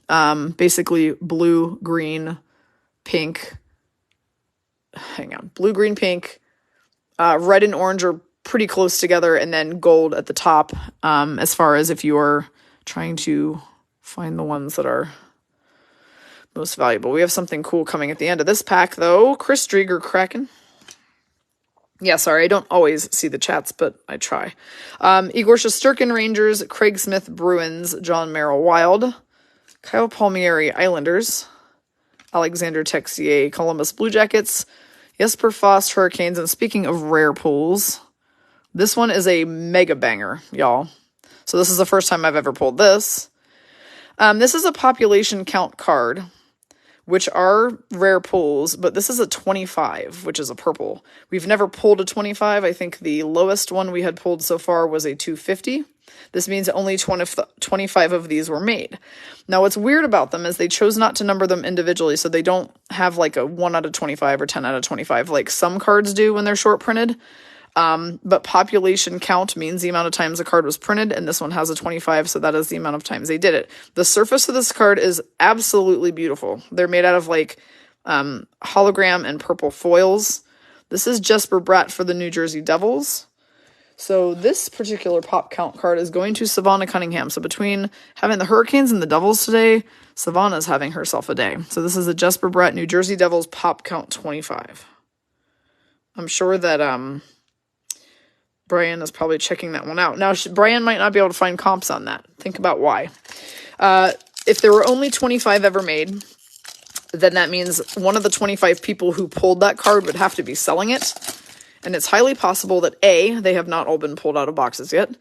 S1: Basically blue, green, pink. Hang on, blue, green, pink, red and orange are pretty close together, and then gold at the top, as far as if you are trying to find the ones that are most valuable. We have something cool coming at the end of this pack, though. Chris Drieger, Kraken. Yeah, sorry, I don't always see the chats, but I try. Igor Shesterkin, Rangers. Craig Smith, Bruins. John Merrill, Wild. Kyle Palmieri, Islanders. Alexander Texier, Columbus Blue Jackets. Jesper Fast, Hurricanes. And speaking of rare pulls, this one is a mega banger, y'all. So this is the first time I've ever pulled this. This is a population count card, which are rare pulls, but this is a 25, which is a purple. We've never pulled a 25. I think the lowest one we had pulled so far was a 250. This means only 25 of these were made. Now, what's weird about them is they chose not to number them individually, so they don't have like a 1 out of 25 or 10 out of 25 like some cards do when they're short printed. But population count means the amount of times a card was printed, and this one has a 25, so that is the amount of times they did it. The surface of this card is absolutely beautiful. They're made out of like hologram and purple foils. This is Jesper Bratt for the New Jersey Devils. So this particular pop count card is going to Savannah Cunningham. So between having the Hurricanes and the Devils today, Savannah's having herself a day. So this is a Jesper Bratt New Jersey Devils pop count 25. I'm sure that Brian is probably checking that one out. Now, Brian might not be able to find comps on that. Think about why. If there were only 25 ever made, then that means one of the 25 people who pulled that card would have to be selling it. And it's highly possible that A, they have not all been pulled out of boxes yet.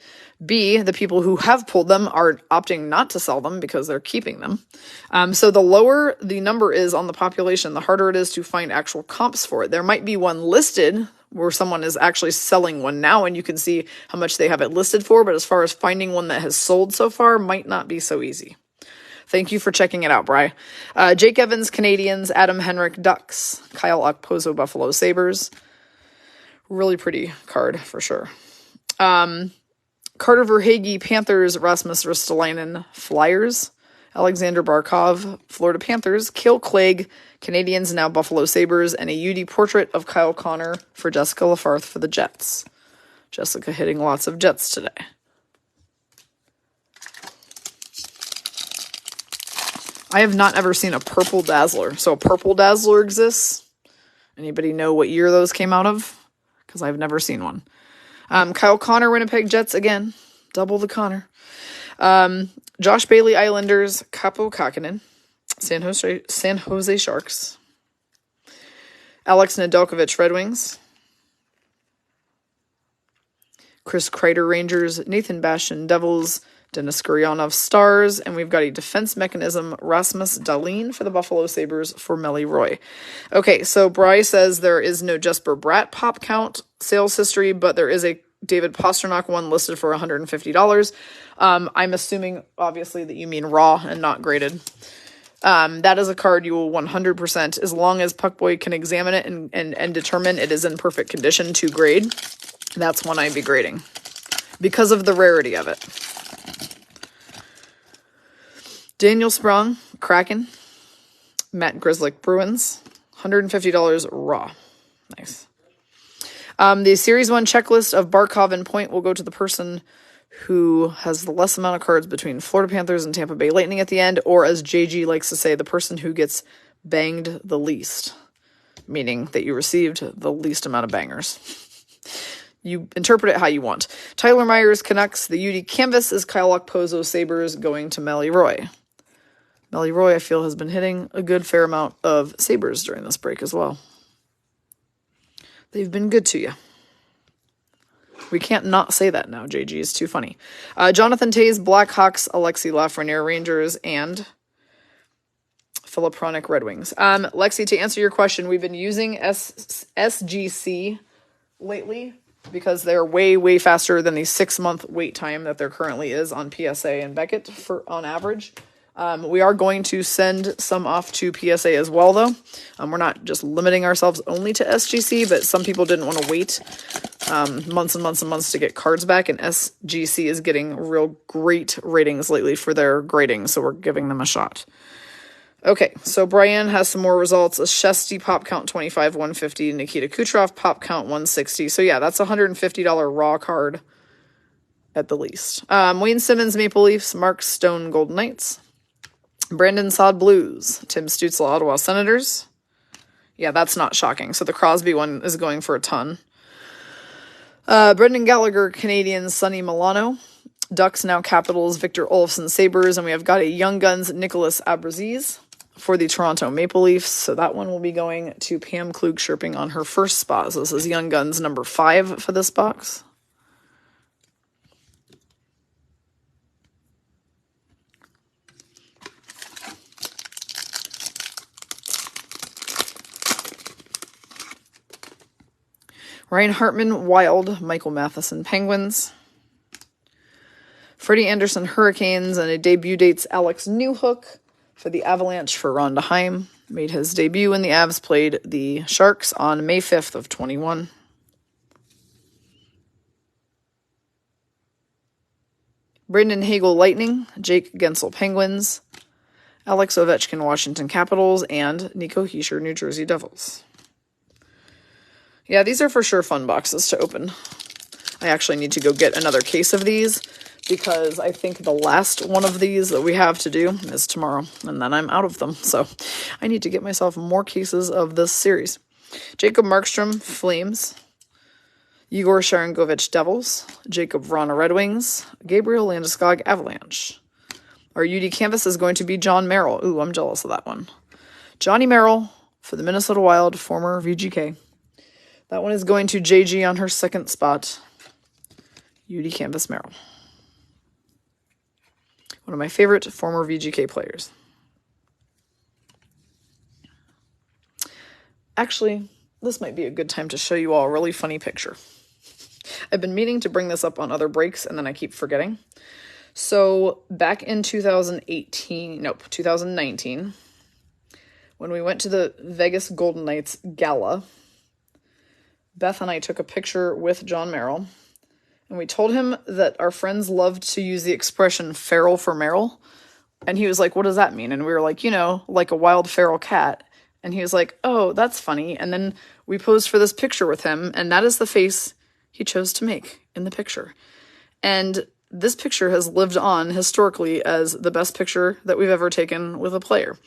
S1: B, the people who have pulled them are opting not to sell them because they're keeping them. So the lower the number is on the population, the harder it is to find actual comps for it. There might be one listed where someone is actually selling one now and you can see how much they have it listed for, but as far as finding one that has sold so far, might not be so easy. Thank you for checking it out, Bri. Jake Evans, Canadians. Adam Henrik, Ducks. Kyle Okposo, Buffalo Sabres. Really pretty card for sure. Carter Verhaeghe, Panthers. Rasmus Ristolainen, Flyers. Alexander Barkov, Florida Panthers. Kale Clegg, Canadians, now Buffalo Sabres. And a UD portrait of Kyle Connor for Jessica Lafarth for the Jets. Jessica hitting lots of Jets today. I have not ever seen a purple Dazzler. So a purple Dazzler exists. Anybody know what year those came out of? Because I've never seen one. Kyle Connor, Winnipeg Jets again. Double the Connor. Josh Bailey, Islanders. Kaapo Kähkönen, San Jose Sharks. Alex Nedeljkovic, Red Wings. Chris Kreider, Rangers. Nathan Bastian, Devils. Denis Gurianov, Stars. And we've got a defense mechanism, Rasmus Dahlin for the Buffalo Sabres for Melly Roy. Okay, so Bry says there is no Jesper Bratt pop count sales history, but there is a David Pastrnak one listed for $150. I'm assuming, obviously, that you mean raw and not graded. That is a card you will 100%, as long as Puckboy can examine it and determine it is in perfect condition to grade. That's one I'd be grading because of the rarity of it. Daniel Sprong, Kraken. Matt Grzelcyk, Bruins. $150 raw. Nice. The Series 1 checklist of Barkov and Point will go to the person who has the less amount of cards between Florida Panthers and Tampa Bay Lightning at the end, or as JG likes to say, the person who gets banged the least, meaning that you received the least amount of bangers. You interpret it how you want. Tyler Myers, Canucks. The UD canvas is Kyle Okposo, Sabres, going to Melly Roy. Melly Roy, I feel, has been hitting a good fair amount of Sabres during this break as well. They've been good to you. We can't not say that now. JG is too funny. Jonathan Toews, Blackhawks, Alexi Lafreniere, Rangers, and Philip Hronek, Red Wings. Lexi, to answer your question, we've been using SGC lately because they're way, way faster than the 6-month wait time that there currently is on PSA and Beckett on average. We are going to send some off to PSA as well, though. We're not just limiting ourselves only to SGC, but some people didn't want to wait months and months and months to get cards back, and SGC is getting real great ratings lately for their grading, so we're giving them a shot. Okay, so Brian has some more results. A Shesty pop count 25, 150. Nikita Kucherov pop count 160. So yeah, that's a $150 raw card at the least. Wayne Simmons, Maple Leafs. Mark Stone, Golden Knights. Brandon Saad, Blues. Tim Stützle, Ottawa Senators. Yeah, that's not shocking. So the Crosby one is going for a ton. Brendan Gallagher, Canadians. Sonny Milano. Ducks, now Capitals. Victor Olofsson, Sabres. And we have got a Young Guns, Nicholas Abraziz for the Toronto Maple Leafs. So that one will be going to Pam Klug-Sherping on her first spot. So this is Young Guns number 5 for this box. Ryan Hartman, Wild. Michael Matheson, Penguins. Freddie Anderson, Hurricanes. And a debut dates Alex Newhook for the Avalanche for Rhonda Heim. Made his debut when the Avs played the Sharks on May 5th of 21. Brendan Hagel, Lightning. Jake Gensel, Penguins. Alex Ovechkin, Washington Capitals. And Nico Hischier, New Jersey Devils. Yeah, these are for sure fun boxes to open. I actually need to go get another case of these because I think the last one of these that we have to do is tomorrow, and then I'm out of them. So I need to get myself more cases of this series. Jacob Markstrom, Flames. Igor Sharangovich, Devils. Jacob Vrana, Red Wings. Gabriel Landeskog, Avalanche. Our UD canvas is going to be John Merrill. Ooh, I'm jealous of that one. Johnny Merrill for the Minnesota Wild, former VGK. That one is going to JG on her second spot. UD Canvas Merrill. One of my favorite former VGK players. Actually, this might be a good time to show you all a really funny picture. I've been meaning to bring this up on other breaks, and then I keep forgetting. So, back in 2019, when we went to the Vegas Golden Knights Gala, Beth and I took a picture with John Merrill, and we told him that our friends loved to use the expression feral for Merrill, and he was like, what does that mean? And we were like, like a wild feral cat, and he was like, oh, that's funny, and then we posed for this picture with him, and that is the face he chose to make in the picture. And this picture has lived on historically as the best picture that we've ever taken with a player.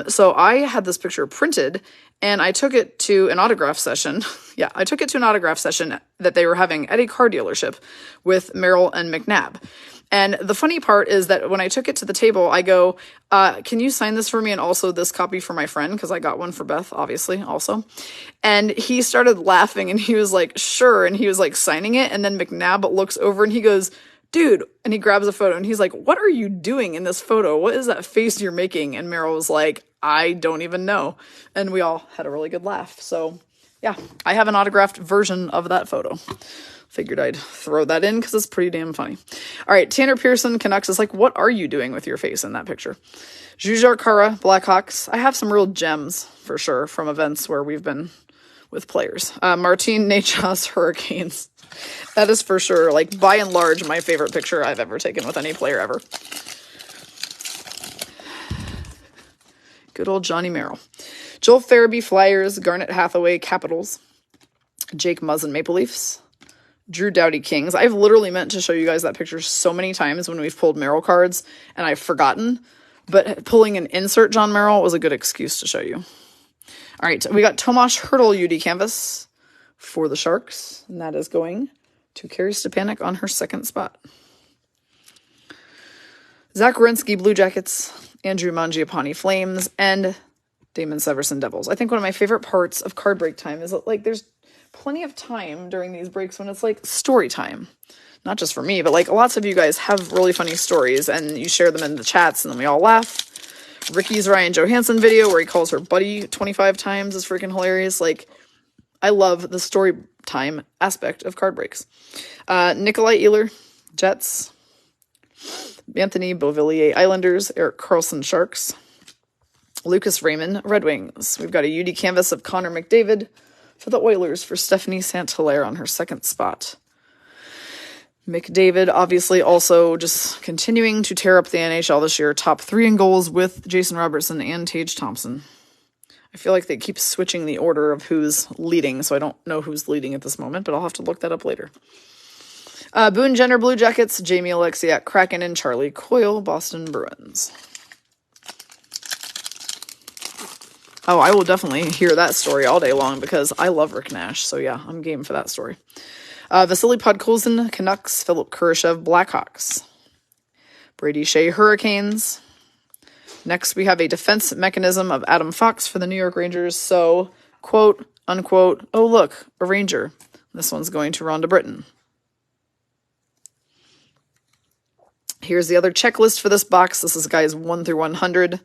S1: So I had this picture printed, and I took it to an autograph session. Yeah, I took it to an autograph session that they were having at a car dealership with Merrill and McNabb. And the funny part is that when I took it to the table, I go, can you sign this for me and also this copy for my friend? Because I got one for Beth, obviously, also. And he started laughing and he was like, sure. And he was like signing it. And then McNabb looks over and he goes, dude, and he grabs a photo and he's like, what are you doing in this photo? What is that face you're making? And Merrill was like, I don't even know. And we all had a really good laugh. So yeah, I have an autographed version of that photo. Figured I'd throw that in because it's pretty damn funny. All right, Tanner Pearson, Canucks, is like, what are you doing with your face in that picture? Jujhar Khaira, Blackhawks. I have some real gems for sure from events where we've been with players. Martin Necas, Hurricanes. That is for sure, like, by and large, my favorite picture I've ever taken with any player ever. Good old Johnny Merrill. Joel Farabee, Flyers. Garnet Hathaway, Capitals. Jake Muzzin, Maple Leafs. Drew Doughty, Kings. I've literally meant to show you guys that picture so many times when we've pulled Merrill cards, and I've forgotten. But pulling an insert John Merrill was a good excuse to show you. All right, we got Tomas Hertl UD canvas for the Sharks, and that is going to Carrie Stepanek on her second spot. Zach Werenski, Blue Jackets. Andrew Mangiapane, Flames. And Damon Severson, Devils. I think one of my favorite parts of card break time is that, like, there's plenty of time during these breaks when it's like story time. Not just for me, but like lots of you guys have really funny stories and you share them in the chats and then we all laugh. Ricky's Ryan Johansson video where he calls her buddy 25 times is freaking hilarious. Like, I love the story time aspect of card breaks. Nikolai Ehlers, Jets. Anthony Beauvillier, Islanders. Erik Karlsson, Sharks. Lucas Raymond, Red Wings. We've got a UD canvas of Connor McDavid for the Oilers for Stephanie St-Hilaire on her second spot. McDavid, obviously, also just continuing to tear up the NHL this year. Top 3 in goals with Jason Robertson and Tage Thompson. I feel like they keep switching the order of who's leading, so I don't know who's leading at this moment, but I'll have to look that up later. Boone Jenner, Blue Jackets. Jamie Alexiak, Kraken, and Charlie Coyle, Boston Bruins. Oh, I will definitely hear that story all day long because I love Rick Nash, so yeah, I'm game for that story. Vasily Podkolzin, Canucks. Philip Kurashev, Blackhawks. Brady Shea, Hurricanes. Next, we have a defense mechanism of Adam Fox for the New York Rangers. So, quote, unquote, oh, look, a Ranger. This one's going to Rhonda Britton. Here's the other checklist for this box. This is guys 1 through 100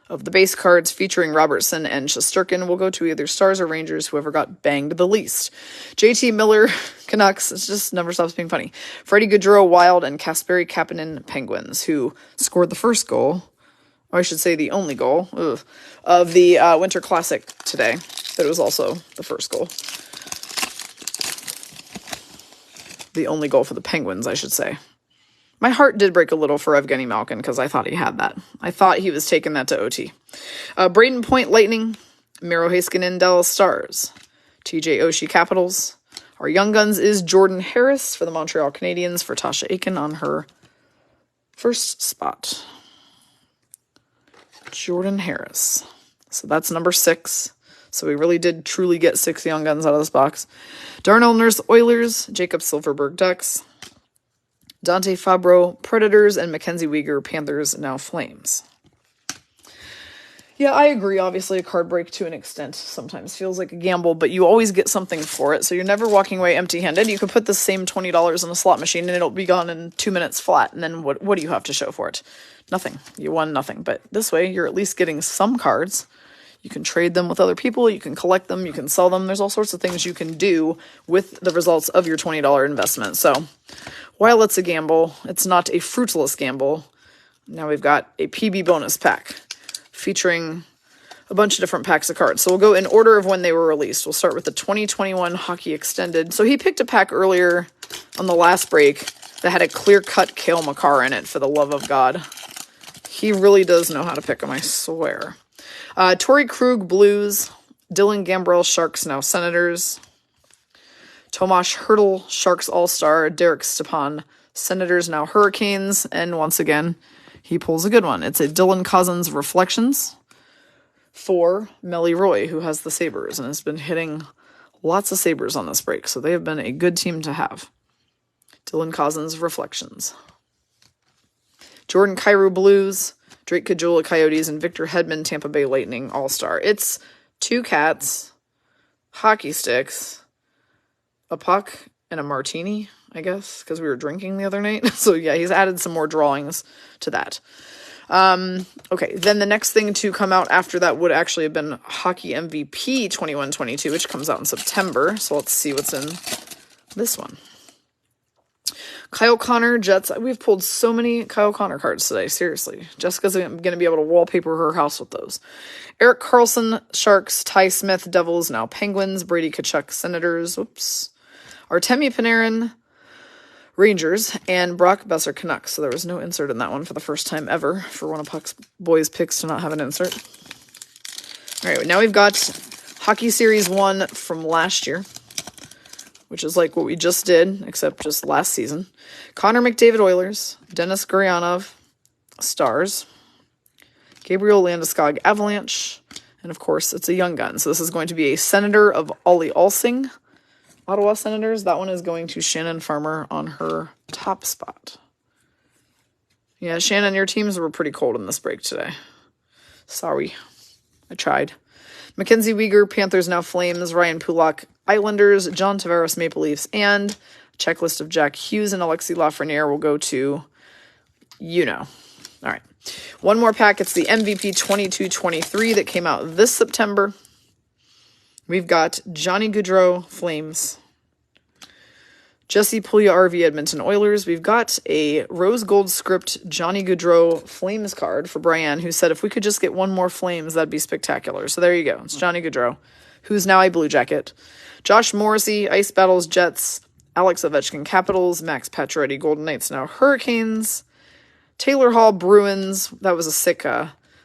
S1: of the base cards featuring Robertson and Shesterkin. Will go to either Stars or Rangers, whoever got banged the least. JT Miller, Canucks. It just never stops being funny. Freddie Gaudreau, Wild, and Kasperi Kapanen, Penguins, who scored the first goal, or I should say the only goal, of the Winter Classic today. But it was also the first goal. The only goal for the Penguins, I should say. My heart did break a little for Evgeny Malkin because I thought he had that. I thought he was taking that to OT. Braden Point, Lightning. Miro Heiskanen, Dallas Stars. TJ Oshie, Capitals. Our Young Guns is Jordan Harris for the Montreal Canadiens for Tasha Aiken on her first spot. Jordan Harris. So that's number 6. So we really did truly get 6 Young Guns out of this box. Darnell Nurse, Oilers. Jacob Silverberg, Ducks. Dante Fabro, Predators, and Mackenzie Weegar, Panthers, now Flames. Yeah, I agree. Obviously, a card break to an extent sometimes feels like a gamble, but you always get something for it, so you're never walking away empty-handed. You could put the same $20 in a slot machine, and it'll be gone in 2 minutes flat, and then what do you have to show for it? Nothing. You won nothing, but this way, you're at least getting some cards. You can trade them with other people, you can collect them, you can sell them. There's all sorts of things you can do with the results of your $20 investment. So while it's a gamble, it's not a fruitless gamble. Now we've got a PB bonus pack featuring a bunch of different packs of cards. So we'll go in order of when they were released. We'll start with the 2021 Hockey Extended. So he picked a pack earlier on the last break that had a clear-cut Cale Makar in it, for the love of God. He really does know how to pick them, I swear. Torrey Krug, Blues. Dylan Gambrell, Sharks, now Senators. Tomas Hertl, Sharks All-Star. Derek Stepan, Senators, now Hurricanes. And once again, he pulls a good one. It's a Dylan Cousins Reflections for Melly Roy, who has the Sabres and has been hitting lots of Sabres on this break. So they have been a good team to have. Dylan Cousins, Reflections. Jordan Kyrou, Blues. Drake Caggiula, Coyotes, and Victor Hedman, Tampa Bay Lightning, All-Star. It's 2 cats, hockey sticks, a puck, and a martini, I guess, because we were drinking the other night. So yeah, he's added some more drawings to that. Okay, then the next thing to come out after that would actually have been Hockey MVP 21-22, which comes out in September. So let's see what's in this one. Kyle Connor, Jets. We've pulled so many Kyle Connor cards today, seriously. Jessica's going to be able to wallpaper her house with those. Erik Karlsson, Sharks. Ty Smith, Devils, now Penguins. Brady Tkachuk, Senators. Oops. Artemi Panarin, Rangers. And Brock Besser, Canucks. So there was no insert in that one for the first time ever for one of Puckboy's picks to not have an insert. All right, now we've got Hockey Series 1 from last year, which is like what we just did, except just last season. Connor McDavid, Oilers. Denis Gurianov, Stars. Gabriel Landeskog, Avalanche. And of course, it's a young gun. So this is going to be a Senator of Ollie Alsing, Ottawa Senators. That one is going to Shannon Farmer on her top spot. Yeah, Shannon, your teams were pretty cold in this break today. Sorry. I tried. Mackenzie Weegar, Panthers, now Flames. Ryan Pulak, Islanders. John Tavares, Maple Leafs. And checklist of Jack Hughes and Alexis Lafreniere will go to, All right. One more pack. It's the MVP 22-23 that came out this September. We've got Johnny Gaudreau, Flames. Jesse Puljujarvi, Edmonton Oilers. We've got a rose gold script Johnny Gaudreau Flames card for Brian, who said if we could just get one more Flames, that'd be spectacular. So there you go. It's Johnny Gaudreau, who's now a Blue Jacket. Josh Morrissey, Ice Battles, Jets. Alex Ovechkin, Capitals. Max Pacioretty, Golden Knights, now Hurricanes. Taylor Hall, Bruins. That was a sick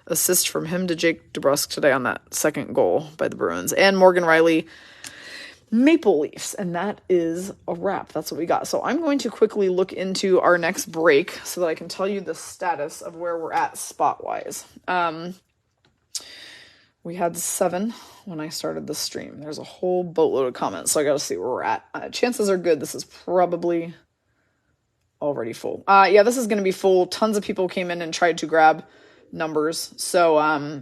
S1: assist from him to Jake DeBrusk today on that second goal by the Bruins. And Morgan Riley, Maple Leafs. And that is a wrap. That's what we got. So I'm going to quickly look into our next break so that I can tell you the status of where we're at spot-wise. We had 7 when I started the stream. There's a whole boatload of comments, so I got to see where we're at. Chances are good this is probably already full. Yeah, this is going to be full. Tons of people came in and tried to grab numbers. So,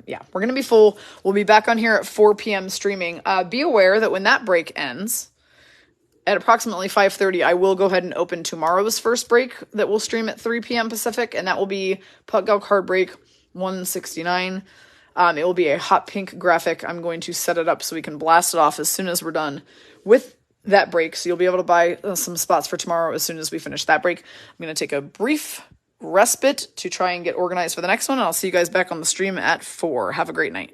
S1: yeah, we're going to be full. We'll be back on here at 4 p.m. streaming. Be aware that when that break ends, at approximately 5:30, I will go ahead and open tomorrow's first break that will stream at 3 p.m. Pacific, and that will be Puckgal card break 169. It will be a hot pink graphic. I'm going to set it up so we can blast it off as soon as we're done with that break. So you'll be able to buy some spots for tomorrow as soon as we finish that break. I'm going to take a brief respite to try and get organized for the next one. And I'll see you guys back on the stream at 4. Have a great night.